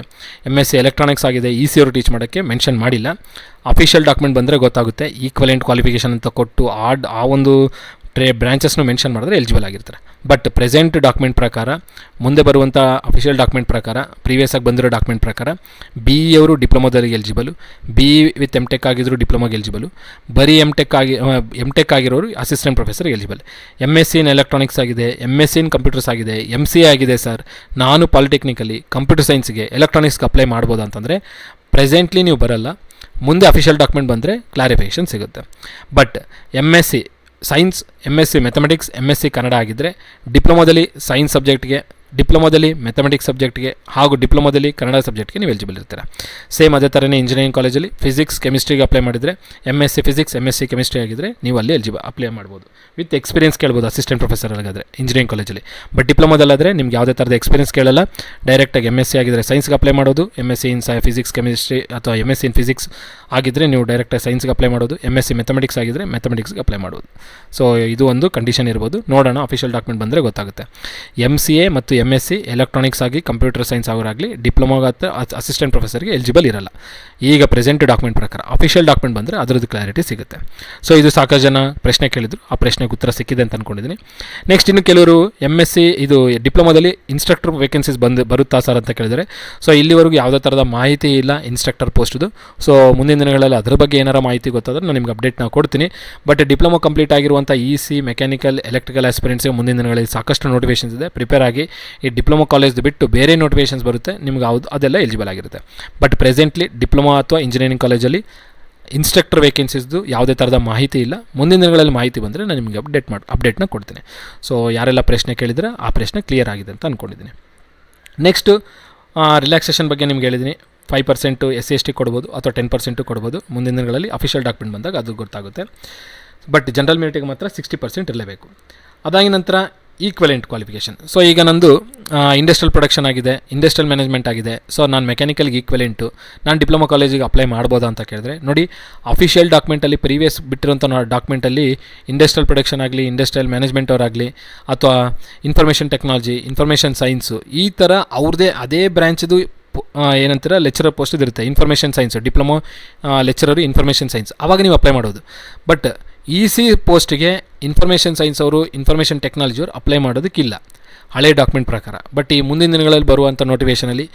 MSc ಎಲೆಕ್ಟ್ರಾನಿಕ್ಸ್ ಆಗಿದೆ EC ಅವರು ಟೀಚ್ ಮಾಡೋಕ್ಕೆ ಮೆನ್ಷನ್ ಮಾಡಿಲ್ಲ. ಅಫಿಷಿಯಲ್ ಡಾಕ್ಯುಮೆಂಟ್ ಬಂದರೆ ಗೊತ್ತಾಗುತ್ತೆ. ಈಕ್ವಲೆಂಟ್ ಕ್ವಾಲಿಫಿಕೇಷನ್ ಅಂತ ಕೊಟ್ಟು ಆ ಒಂದು ಬ್ರಾಂಚಸ್ನು ಮೆನ್ಷನ್ ಮಾಡಿದ್ರೆ ಎಲಿಜಿಬಲ್ ಆಗಿರ್ತಾರೆ. ಬಟ್ ಪ್ರೆಸೆಂಟ್ ಡಾಕ್ಯುಮೆಂಟ್ ಪ್ರಕಾರ, ಮುಂದೆ ಬರುವಂಥ ಅಫಿಷಿಯಲ್ ಡಾಕ್ಯುಮೆಂಟ್ ಪ್ರಕಾರ, ಪ್ರೀವಿಯಸ್ ಆಗಿ ಬಂದಿರೋ ಡಾಕ್ಯುಮೆಂಟ್ ಪ್ರಕಾರ BE ಅವರು ಡಿಪ್ಲೊಮಾದಲ್ಲಿ ಎಲಿಜಿಬಲು, BE ವಿತ್ MTech ಆಗಿದ್ರು ಡಿಪ್ಲೊಮಾಗೆ ಎಲಿಜಿಬಲು, ಬರೀ MTech ಆಗಿರೋರು ಅಸಿಸ್ಟೆಂಟ್ ಪ್ರೊಫೆಸರ್ ಎಲಿಜಿಬಲ್. MSc ಇನ್ ಎಲೆಕ್ಟ್ರಾನಿಕ್ಸ್ ಆಗಿದೆ, MSc ಇನ್ ಕಂಪ್ಯೂಟರ್ಸ್ ಆಗಿದೆ, MCA ಆಗಿದೆ ಸರ್, ನಾನು ಪಾಲಿಟೆಕ್ನಿಕಲ್ಲಿ ಕಂಪ್ಯೂಟರ್ ಸೈನ್ಸ್ಗೆ ಎಲೆಕ್ಟ್ರಾನಿಕ್ಸ್ಗೆ ಅಪ್ಲೈ ಮಾಡ್ಬೋದು ಅಂತಂದರೆ ಪ್ರೆಸೆಂಟ್ಲಿ ನೀವು ಬರಲ್ಲ. ಮುಂದೆ ಅಫಿಷಿಯಲ್ ಡಾಕ್ಯುಮೆಂಟ್ ಬಂದರೆ ಕ್ಲಾರಿಫಿಕೇಷನ್ ಸಿಗುತ್ತೆ. But MSc science, MSc mathematics, MSc Kannada ಆಗಿದ್ದರೆ ಡಿಪ್ಲೊಮಾದಲ್ಲಿ ಸೈನ್ಸ್ ಸಬ್ಜೆಕ್ಟ್ಗೆ, ಡಿಪ್ಲೊಮಾದಲ್ಲಿ ಮ್ಯಾಥಮೆಟಿಕ್ಸ್ ಸಬ್ಜೆಕ್ಟ್ಗೆ ಹಾಗೂ ಡಿಪ್ಲೊಮಾದಲ್ಲಿ ಕನ್ನಡ ಸಬ್ಜೆಕ್ಟ್ಗೆ ನೀವು ಎಲಿಜಿಬಲ್ ಇರ್ತೀರ. ಸೇಮ್ ಅದೇ ಥರನೇ ಇಂಜಿನಿಯರಿಂಗ್ ಕಾಲೇಜಲ್ಲಿ ಫಿಸಿಕ್ಸ್ ಕೆಮಿಸ್ಟ್ರಿಗೆ ಅಪ್ಲೈ ಮಾಡಿದರೆ MSc ಫಿಸಿಕ್ಸ್, MSc ಕೆಮಿಸ್ಟ್ರಿ ಆಗಿದ್ದರೆ ನೀವು ಅಲ್ಲಿ ಅಪ್ಲೈ ಮಾಡ್ಬೋದು. ವಿತ್ ಎಕ್ಸ್ಪೀರಿಯನ್ಸ್ ಕೇಳ್ಬೋದು ಅಸಿಸ್ಟೆಂಟ್ ಪ್ರೊಫೆಸರ್ ಆಗಿದ್ರೆ ಇಂಜಿನಿಯರಿಂಗ್ ಕಾಲೇಜಲ್ಲಿ. ಬಟ್ ಡಿಪ್ಲೊಮಾದಲ್ಲಾದರೆ ನಿಮ್ಗೆ ಯಾವುದೇ ಥರದ ಎಕ್ಸ್ಪೀರಿಯನ್ಸ್ ಕೇಳಲ್ಲ. ಡೈರೆಕ್ಟಾಗಿ MSc ಆಗಿದ್ದರೆ ಸೈನ್ಸ್ಗೆ ಅಪ್ಲೈ ಮಾಡೋದು, MSc ಇನ್ ಫಿಸಿಕ್ಸ್ ಕೆಮಿಸ್ಟ್ರಿ ಅಥವಾ MSc ಇನ್ ಫಿಸಿಕ್ಸ್ ಆಗಿದ್ದರೆ ನೀವು ಡೈರೆಕ್ಟಾಗಿ ಸೈನ್ಸ್ಗೆ ಅಪ್ಲೈ ಮಾಡೋದು, MSc ಮ್ಯಾಥಮೆಟಿಕ್ಸ್ ಆಗಿದ್ದರೆ ಮ್ಯಾಥಮೆಟಿಕ್ಸ್ಗೆ ಅಪ್ಲೈ ಮಾಡೋದು. ಸೊ ಇದು ಒಂದು ಕಂಡೀಷನ್ ಇರ್ಬೋದು. ನೋಡೋಣ ಅಫಿಷಿಯಲ್ ಡಾಕ್ಯುಮೆಂಟ್ ಬಂದರೆ ಗೊತ್ತಾಗುತ್ತೆ. MCA ಮತ್ತು MSc ಎಲೆಕ್ಟ್ರಾನಿಕ್ಸ್ ಆಗಿ ಕಂಪ್ಯೂಟರ್ ಸೈನ್ಸ್ ಅವರಾಗಲಿ ಡಿಪ್ಲೊಮಾಗ ಅಸಿಸ್ಟೆಂಟ್ ಪ್ರೊಫೆಸರ್ಗೆ ಎಲಿಜಿಬಲ್ ಇರಲ್ಲ. ಈಗ ಪ್ರೆಸೆಂಟ್ ಡಾಕ್ಯುಮೆಂಟ್ ಪ್ರಕಾರ ಅಫಿಷಿಯಲ್ ಡಾಕ್ಯುಮೆಂಟ್ ಬಂದರೆ ಅದರದ್ದು ಕ್ಲಾರಿಟಿ ಸಿಗುತ್ತೆ. ಸೊ ಇದು ಸಾಕಷ್ಟು ಜನ ಪ್ರಶ್ನೆ ಕೇಳಿದ್ರು, ಆ ಪ್ರಶ್ನೆಗೆ ಉತ್ತರ ಸಿಕ್ಕಿದೆ ಅಂತ ಅಂದ್ಕೊಂಡಿದ್ದೀನಿ. ನೆಕ್ಸ್ಟ್ ಇನ್ನು ಕೆಲವರು MSc ಇದು ಡಿಪ್ಲೊಮಾದಲ್ಲಿ ಇನ್ಸ್ಟ್ರಕ್ಟರ್ ವೇಕೆನ್ಸೀಸ್ ಬರುತ್ತಾ ಸರ್ ಅಂತ ಕೇಳಿದರೆ, ಸೊ ಇಲ್ಲಿವರೆಗೂ ಯಾವುದೇ ಥರದ ಮಾಹಿತಿ ಇಲ್ಲ ಇನ್ಸ್ಟ್ರಕ್ಟರ್ ಪೋಸ್ಟ್ದು. ಸೊ ಮುಂದಿನ ದಿನಗಳಲ್ಲಿ ಅದ್ರ ಬಗ್ಗೆ ಏನಾರ ಮಾಹಿತಿ ಗೊತ್ತಾದರೆ ನಾನು ನಿಮ್ಗೆ ಅಪ್ಡೇಟ್ ಕೊಡ್ತೀನಿ. ಬಟ್ ಡಿಪ್ಲೊಮಾ ಕಂಪ್ಲೀಟ್ ಆಗಿರುವಂಥ EC ಮೆಕ್ಯಾನಿಕಲ್ ಎಲೆಕ್ಟ್ರಿಕಲ್ ಆಸ್ಪಿರೆಂಟ್ಸ್ಗೆ ಮುಂದಿನ ದಿನಗಳಲ್ಲಿ ಸಾಕಷ್ಟು ನೋಟಿಫಿಕೇಷನ್ಸ್ ಇದೆ. ಪ್ರಿಪೇರ್ ಆಗಿ ಈ ಡಿಪ್ಲೊಮಾ ಕಾಲೇಜ್ ಬಿಟ್ಟು ಬೇರೆ ನೋಟಿಫಿಕೇಷನ್ಸ್ ಬರುತ್ತೆ ನಿಮ್ಗೆ ಅದೆಲ್ಲ ಎಲಿಜಿಬಲ್ ಆಗಿರುತ್ತೆ. ಬಟ್ ಪ್ರೆಸೆಂಟ್ಲಿ ಡಿಪ್ಲೊಮಾ ಅಥವಾ ಇಂಜಿನಿಯರಿಂಗ್ ಕಾಲೇಜಲ್ಲಿ ಇನ್ಸ್ಟ್ರಕ್ಟರ್ ವೇಕೆನ್ಸೀಸ್ದು ಯಾವುದೇ ಥರದ ಮಾಹಿತಿ ಇಲ್ಲ. ಮುಂದಿನ ದಿನಗಳಲ್ಲಿ ಮಾಹಿತಿ ಬಂದರೆ ನಾನು ನಿಮಗೆ ಅಪ್ಡೇಟ್ನ ಕೊಡ್ತೀನಿ. ಸೊ ಯಾರೆಲ್ಲ ಪ್ರಶ್ನೆ ಕೇಳಿದರೆ ಆ ಪ್ರಶ್ನೆ ಕ್ಲಿಯರ್ ಆಗಿದೆ ಅಂತ ಅಂದ್ಕೊಂಡಿದ್ದೀನಿ. ನೆಕ್ಸ್ಟು ರಿಲ್ಯಾಕ್ಸೇಷನ್ ಬಗ್ಗೆ ನಿಮ್ಗೆ ಹೇಳಿದ್ದೀನಿ. 5% SC/ST ಕೊಡ್ಬೋದು ಅಥವಾ 10% ಕೊಡ್ಬೋದು. ಮುಂದಿನ ದಿನಗಳಲ್ಲಿ ಅಫಿಷಿಯಲ್ ಡಾಕ್ಯುಮೆಂಟ್ ಬಂದಾಗ ಅದು ಗೊತ್ತಾಗುತ್ತೆ. ಬಟ್ ಜನರಲ್ ಮೆರಿಟಿಗೆ ಮಾತ್ರ 60% ಇರಲೇಬೇಕು. ಅದಾಗಿ ನಂತರ ಈಕ್ವಲೆಂಟ್ ಕ್ವಾಲಿಫಿಕೇಷನ್. ಸೊ ಈಗ ನಂದು ಇಂಡಸ್ಟ್ರಿಯಲ್ ಪ್ರೊಡಕ್ಷನ್ ಆಗಿದೆ, ಇಂಡಸ್ಟ್ರಿಯಲ್ ಮ್ಯಾನೇಜ್ಮೆಂಟ್ ಆಗಿದೆ. ಸೊ ನಾನು ಮೆಕ್ಯಾನಿಕಲ್ಗೆ ಈಕ್ವಲೆಂಟು ನಾನು ಡಿಪ್ಲೊಮಾ ಕಾಲೇಜಿಗೆ ಅಪ್ಲೈ ಮಾಡ್ಬೋದಾ ಅಂತ ಕೇಳಿದ್ರೆ, ನೋಡಿ ಅಫಿಷಿಯಲ್ ಡಾಕ್ಯುಮೆಂಟಲ್ಲಿ ಪ್ರೀವಿಯಸ್ ಬಿಟ್ಟಿರೋಂಥ ಡಾಕ್ಯುಮೆಂಟಲ್ಲಿ ಇಂಡಸ್ಟ್ರಿಯಲ್ ಪ್ರೊಡಕ್ಷನ್ ಆಗಲಿ, ಇಂಡಸ್ಟ್ರಿಯಲ್ ಮ್ಯಾನೇಜ್ಮೆಂಟ್ ಅವರಾಗಲಿ ಅಥವಾ ಇನ್ಫಾರ್ಮೇಷನ್ ಟೆಕ್ನಾಲಜಿ, ಇನ್ಫಾರ್ಮೇಷನ್ ಸೈನ್ಸು, ಈ ಥರ ಅವ್ರದ್ದೇ ಅದೇ ಬ್ರ್ಯಾಂಚ್ದು ಏನಂತೀರ ಲೆಕ್ಚರರ್ ಪೋಸ್ಟ್ ಇರುತ್ತೆ. Information science diploma lecturer information science, ಆವಾಗ ನೀವು ಅಪ್ಲೈ ಮಾಡೋದು. ಬಟ್ EC ಪೋಸ್ಟ್ಗೆ ಇನ್ಫಾರ್ಮೇಷನ್ ಸೈನ್ಸ್ ಅವರು, ಇನ್ಫಾರ್ಮೇಷನ್ ಟೆಕ್ನಾಲಜಿಯವರು ಅಪ್ಲೈ ಮಾಡೋದಕ್ಕಿಲ್ಲ ಹಳೆ ಡಾಕ್ಯುಮೆಂಟ್ ಪ್ರಕಾರ. ಬಟ್ ಈ ಮುಂದಿನ ದಿನಗಳಲ್ಲಿ ಬರುವಂಥ ನೋಟಿಫಿಕೇಷನಲ್ಲಿ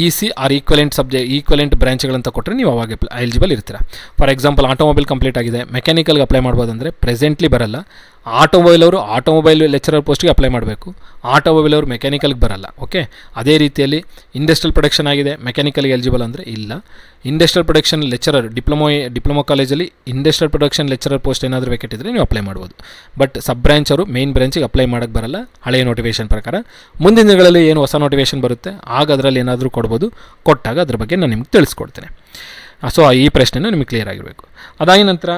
EC ಆರ್ ಈಕ್ವಲೆಂಟ್ ಬ್ರಾಂಚ್ಗಳಂತ ಕೊಟ್ಟರೆ ನೀವು ಅವಾಗ ಎಲಿಜಿಬಲ್ ಇರ್ತೀರ. ಫಾರ್ ಎಕ್ಸಾಂಪಲ್ ಆಟೋಮೊಬೈಲ್ ಕಂಪ್ಲೀಟ್ ಆಗಿದೆ, ಮೆಕ್ಯಾನಿಕಲ್ಗೆ ಅಪ್ಲೈ ಮಾಡ್ಬೋದಂದರೆ ಪ್ರೆಸೆಂಟ್ಲಿ ಬರಲ್ಲ. ಆಟೋಮೊಬೈಲ್ ಅವರು ಆಟೋಮೊಬೈಲ್ ಲೆಕ್ಚರರ್ ಪೋಸ್ಟ್ಗೆ ಅಪ್ಲೈ ಮಾಡಬೇಕು, ಆಟೋಮೊಬೈಲ್ ಅವರು ಮೆಕ್ಯಾನಿಕಲ್ಗೆ ಬರಲ್ಲ. ಓಕೆ, ಅದೇ ರೀತಿಯಲ್ಲಿ ಇಂಡಸ್ಟ್ರಿಯಲ್ ಪ್ರೊಡಕ್ಷನ್ ಆಗಿದೆ, ಮೆಕ್ಯಾನಿಕಲ್ಗೆ ಎಲಿಜಿಬಲ್ ಅಂದರೆ ಇಲ್ಲ. ಇಂಡಸ್ಟ್ರಿಯಲ್ ಪ್ರೊಡಕ್ಷನ್ ಲೆಕ್ಚರರ್ ಡಿಪ್ಲೊಮಾ ಕಾಲೇಜಲ್ಲಿ ಇಂಡಸ್ಟ್ರಿಯಲ್ ಪ್ರೊಡಕ್ಷನ್ ಲೆಕ್ಚರರ್ ಪೋಸ್ಟ್ ಏನಾದರೂ ವೇಕೆಟ್ ಇದ್ದರೆ ನೀವು ಅಪ್ಲೈ ಮಾಡ್ಬೋದು. ಬಟ್ ಸಬ್ ಬ್ರಾಂಚ್ ಅವರು ಮೇನ್ ಬ್ರಾಂಚಿಗೆ ಅಪ್ಲೈ ಮಾಡೋಕ್ಕೆ ಬರಲ್ಲ ಹಳೆಯ ನೋಟಿಫಿಕೇಷನ್ ಪ್ರಕಾರ. ಮುಂದಿನ ದಿನಗಳಲ್ಲಿ ಏನು ಹೊಸ ನೋಟಿಫಿಕೇಷನ್ ಬರುತ್ತೆ ಆಗ ಅದರಲ್ಲಿ ಏನಾದರೂ ಕೊಡ್ಬೋದು, ಕೊಟ್ಟಾಗ ಅದ್ರ ಬಗ್ಗೆ ನಾನು ನಿಮ್ಗೆ ತಿಳಿಸ್ಕೊಡ್ತೇನೆ. ಸೊ ಈ ಪ್ರಶ್ನೆನೂ ನಿಮಗೆ ಕ್ಲಿಯರ್ ಆಗಿರಬೇಕು. ಅದಾದ ನಂತರ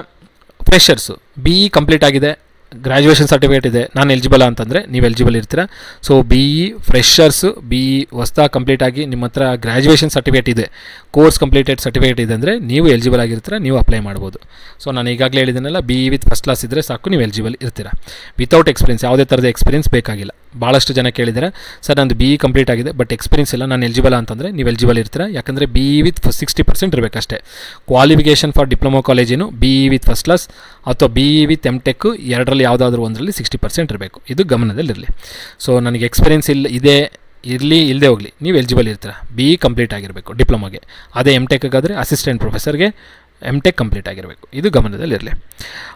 ಫ್ರೆಷರ್ಸು, BE ಕಂಪ್ಲೀಟ್ ಆಗಿದೆ, ಗ್ರ್ಯಾಜುಯೇಷನ್ ಸರ್ಟಿಫಿಕೇಟ್ ಇದೆ, ನಾನು ಎಲಿಜಿಬಲ್ ಅಂತಂದರೆ ನೀವು ಎಲಿಜಿಬಲ್ ಇರ್ತೀರ. ಸೊ BE ಫ್ರೆಷರ್ಸು, BE ಹೊಸ್ದಾಗಿ ಕಂಪ್ಲೀಟ್ ಆಗಿ ನಿಮ್ಮ ಹತ್ರ ಗ್ರ್ಯಾಜುಯೇಷನ್ ಸರ್ಟಿಫಿಕೇಟ್ ಇದೆ, ಕೋರ್ಸ್ ಕಂಪ್ಲೀಟೆಡ್ ಸರ್ಟಿಫಿಕೇಟ್ ಇದೆ ಅಂದರೆ ನೀವು ಎಲಿಜಿಬಲ್ ಆಗಿರ್ತೀರ, ನೀವು ಅಪ್ಲೈ ಮಾಡ್ಬೋದು. ಸೊ ನಾನು ಈಗಾಗಲೇ ಹೇಳಿದ್ದೀನಲ್ಲ, BE ವಿತ್ ಫಸ್ಟ್ ಕ್ಲಾಸ್ ಇದ್ದರೆ ಸಾಕು, ನೀವು ಎಲಿಜಿಬಲ್ ಇರ್ತೀರ. ವಿತೌಟ್ ಎಕ್ಸ್ಪೀರಿಯನ್ಸ್, ಯಾವುದೇ ಥರದ ಎಕ್ಸ್ಪೀರಿಯನ್ಸ್ ಬೇಕಾಗಿಲ್ಲ. ಭಾಳಷ್ಟು ಜನ ಕೇಳಿದರೆ ಸರ್ ನಂದು BE ಕಂಪ್ಲೀಟ್ ಆಗಿದೆ ಬಟ್ ಎಕ್ಸ್ಪೀರಿಯನ್ಸ್ ಇಲ್ಲ, ನಾನು ಎಲಿಜಿಬಲ್ ಅಂತಂದರೆ ನೀವು ಎಲಿಜಿಬಲ್ ಇರ್ತೀರ. ಯಾಕಂದರೆ BE ವಿತ್ 60% ಇರಬೇಕಷ್ಟೇ. ಕ್ವಾಲಿಫಿಕೇಷನ್ ಫಾರ್ ಡಿಪ್ಲೊಮಾ ಕಾಲೇಜಿನು BE ವಿತ್ ಫಸ್ಟ್ ಕ್ಲಾಸ್ ಅಥವಾ BE ವಿತ್ MTech ಎರಡರಲ್ಲಿ ಯಾವುದಾದ್ರೂ ಒಂದರಲ್ಲಿ 60% ಇರಬೇಕು. ಇದು ಗಮನದಲ್ಲಿರಲಿ. ಸೊ ನನಗೆ ಎಕ್ಸ್ಪೀರಿಯನ್ಸ್ ಇಲ್ಲದೆ ಹೋಗಲಿ, ನೀವು ಎಲಿಜಿಬಲ್ ಇರ್ತೀರ. BE ಕಂಪ್ಲೀಟ್ ಆಗಿರಬೇಕು ಡಿಪ್ಲೊಮಾಗೆ. ಅದೇ MTech ಆದರೆ ಅಸಿಸ್ಟೆಂಟ್ ಪ್ರೊಫೆಸರ್ಗೆ MTech ಕಂಪ್ಲೀಟ್ ಆಗಿರಬೇಕು. ಇದು ಗಮನದಲ್ಲಿರಲಿ.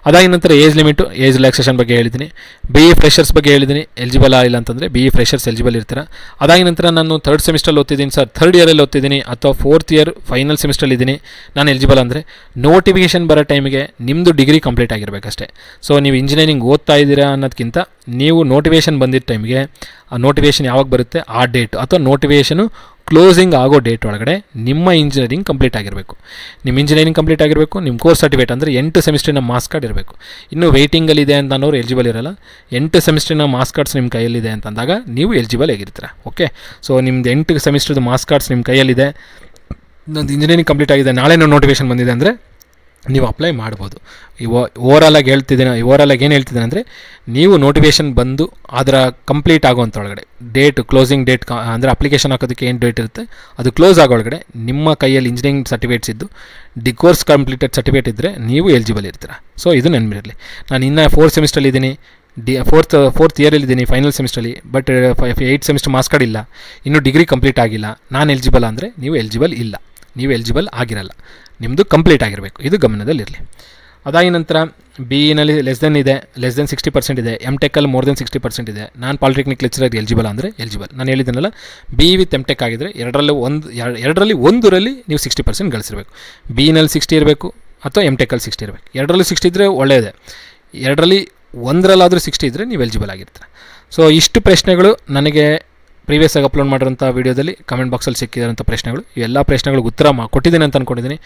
ಅದಾದ ನಂತರ ಏಜ್ ಲಿಮಿಟು, ಏಜ್ ರಿಲ್ಯಾಕ್ಸೇಷನ್ ಬಗ್ಗೆ ಹೇಳಿದ್ದೀನಿ. BE ಫ್ರೆಷರ್ಸ್ ಬಗ್ಗೆ ಹೇಳಿದ್ದೀನಿ, ಎಲಿಜಿಬಲ್ ಇಲ್ಲ ಅಂತಂದರೆ BE ಫ್ರೆಷರ್ಸ್ ಎಲಿಜಿಬಲ್ ಇರ್ತೀರ. ಅದಾದ ನಂತರ ನಾನು 3rd ಸೆಮಿಸ್ಟ್ರಲ್ಲಿ ಓದ್ತಿದ್ದೀನಿ ಸರ್, 3rd ಇಯರಲ್ಲಿ ಓದ್ತಿದ್ದೀನಿ ಅಥವಾ 4th ಇಯರ್ ಫೈನಲ್ ಸೆಮಿಸ್ಟ್ರಲ್ಲಿ ಇದ್ದೀನಿ, ನಾನು ಎಲಿಜಿಬಲ್ ಅಂದರೆ ನೋಟಿಫಿಕೇಷನ್ ಬರೋ ಟೈಮಿಗೆ ನಿಮ್ಮದು ಡಿಗ್ರಿ ಕಂಪ್ಲೀಟ್ ಆಗಿರಬೇಕಷ್ಟೇ. ಸೊ ನೀವು ಇಂಜಿನಿಯರಿಂಗ್ ಓದ್ತಾ ಇದ್ದೀರಾ ಅನ್ನೋದಕ್ಕಿಂತ ನೀವು ನೋಟಿಫಿಕೇಷನ್ ಬಂದಿದ್ದ ಟೈಮಿಗೆ, ಆ ನೋಟಿಫಿಕೇಷನ್ ಯಾವಾಗ ಬರುತ್ತೆ ಆ ಡೇಟ್ ಅಥವಾ ನೋಟಿಫಿಕೇಷನು ಕ್ಲೋಸಿಂಗ್ ಆಗೋ ಡೇಟ್ ಒಳಗಡೆ ನಿಮ್ಮ ಇಂಜಿನಿಯರಿಂಗ್ ಕಂಪ್ಲೀಟ್ ಆಗಿರಬೇಕು. ನಿಮ್ಮ ಇಂಜಿನಿಯರಿಂಗ್ ಕಂಪ್ಲೀಟ್ ಆಗಿರಬೇಕು, ನಿಮ್ಮ ಕೋರ್ಸ್ ಸರ್ಟಿಫಿಕೇಟ್ ಅಂದರೆ 8 ಸೆಮಿಸ್ಟ್ರಿನ ಮಾರ್ಕ್ಸ್ ಕಾರ್ಡ್ ಇರಬೇಕು. ಇನ್ನೂ ವೆಯ್ಟಿಂಗಲ್ಲಿದೆ ಅಂತ ಅನ್ನೋರು ಎಲಿಜಿಬಲ್ ಇರಲ್ಲ. 8 ಸೆಮಿಸ್ಟ್ರಿನ ಮಾರ್ಕ್ಸ್ ಕಾರ್ಡ್ಸ್ ನಿಮ್ಮ ಕೈಯಲ್ಲಿದೆ ಅಂತಂದಾಗ ನೀವು ಎಲಿಜಿಬಲ್ ಆಗಿರ್ತೀರ. ಓಕೆ, ಸೊ ನಿಮ್ದು 8 ಸೆಮಿಸ್ಟ್ರದ್ದು ಮಾರ್ಕ್ಸ್ ಕಾರ್ಡ್ಸ್ ನಿಮ್ಮ ಕೈಯಲ್ಲಿದೆ, ನಂದು ಇಂಜಿನಿಯರಿಂಗ್ ಕಂಪ್ಲೀಟ್ ಆಗಿದೆ, ನಾಳೆ ನೋಟಿಫಿಕೇಷನ್ ಬಂದಿದೆ ಅಂದರೆ ನೀವು ಅಪ್ಲೈ ಮಾಡ್ಬೋದು. ಓವರಾಲಾಗಿ ಏನು ಹೇಳ್ತಿದ್ದೇನೆ ಅಂದರೆ, ನೀವು ನೋಟಿಫಿಕೇಷನ್ ಬಂದು ಅದರ ಕಂಪ್ಲೀಟ್ ಆಗೋವಂಥ ಒಳಗಡೆ ಕ್ಲೋಸಿಂಗ್ ಡೇಟ್ ಅಂದರೆ ಅಪ್ಲಿಕೇಶನ್ ಹಾಕೋದಕ್ಕೆ ಏನು ಡೇಟ್ ಇರುತ್ತೆ ಅದು ಕ್ಲೋಸ್ ಆಗೋ ಒಳಗಡೆ ನಿಮ್ಮ ಕೈಯಲ್ಲಿ ಇಂಜಿನಿಯರಿಂಗ್ ಸರ್ಟಿಫಿಕೇಟ್ಸ್ ಇದ್ದು ಕೋರ್ಸ್ ಕಂಪ್ಲೀಟೆಡ್ ಸರ್ಟಿಫಿಕೇಟ್ ಇದ್ದರೆ ನೀವು ಎಲಿಜಿಬಲ್ ಇರ್ತೀರ. ಸೊ ಇದು ನೆನಪಿರಲಿ. ನಾನು ಇನ್ನೂ 4th ಸೆಮಿಸ್ಟ್ರಲ್ಲಿ ಇದ್ದೀನಿ, ಫೋರ್ತ್ ಇಯರಲ್ಲಿದ್ದೀನಿ ಫೈನಲ್ ಸೆಮಿಸ್ಟ್ರಲ್ಲಿ, ಬಟ್ 8 ಸೆಮಿಸ್ಟರ್ ಮಾರ್ಕ್ಸ್ ಕಾರ್ಡ್ ಇಲ್ಲ, ಇನ್ನೂ ಡಿಗ್ರಿ ಕಂಪ್ಲೀಟ್ ಆಗಿಲ್ಲ, ನಾನು ಎಲಿಜಿಬಲ್ ಅಂದರೆ ನೀವು ಎಲಿಜಿಬಲ್ ಇಲ್ಲ, ನೀವು ಎಲಿಜಿಬಲ್ ಆಗಿರಲ್ಲ, ನಿಮ್ಮದು ಕಂಪ್ಲೀಟ್ ಆಗಿರಬೇಕು. ಇದು ಗಮನದಲ್ಲಿರಲಿ. ಅದಾದ ನಂತರ BEನಲ್ಲಿ ಲೆಸ್ ದೆನ್ 60% ಇದೆ, MTechಲ್ಲಿ ಮೋರ್ ದೆನ್ 60% ಇದೆ. ನಾನು ಪಾಲಿಟೆಕ್ನಿಕ್ ಲೆಕ್ಚರರ್ ಎಲಿಜಿಬಲ್ ಅಂದರೆ ಎಲಿಜಿಬಲ್. ನಾನು ಹೇಳಿದ್ದೀನಲ್ಲ, BE ವಿತ್ MTech ಆಗಿದ್ದರೆ ಎರಡರಲ್ಲಿ ಒಂದರಲ್ಲಿ ನೀವು 60% ಗಳಿಸಿರಬೇಕು. BEನಲ್ಲಿ 60 ಇರಬೇಕು ಅಥವಾ MTechಲ್ಲಿ 60 ಇರಬೇಕು. ಎರಡರಲ್ಲೂ 60 ಇದ್ದರೆ ಒಳ್ಳೆಯದೇ, ಎರಡರಲ್ಲಿ ಒಂದರಲ್ಲಾದರೂ 60 ಇದ್ದರೆ ನೀವು ಎಲಿಜಿಬಲ್ ಆಗಿರ್ತೀರ. ಸೊ ಇಷ್ಟು ಪ್ರಶ್ನೆಗಳು ನನಗೆ ಪ್ರೀವಿಯಸ್ ಆಗಿ ಅಪ್ಲೋಡ್ ಮಾಡಿರೋಂಥ ವೀಡಿಯೋದಲ್ಲಿ ಕಮೆಂಟ್ ಬಾಕ್ಸಲ್ಲಿ ಸಿಕ್ಕಿರೋಂಥ ಪ್ರಶ್ನೆಗಳು. ಇವೆಲ್ಲ ಪ್ರಶ್ನೆಗಳಿಗೆ ಉತ್ತರ ಕೊಟ್ಟಿದ್ದೀನಿ ಅಂತ ಅಂದ್ಕೊಂಡಿದ್ದೀನಿ.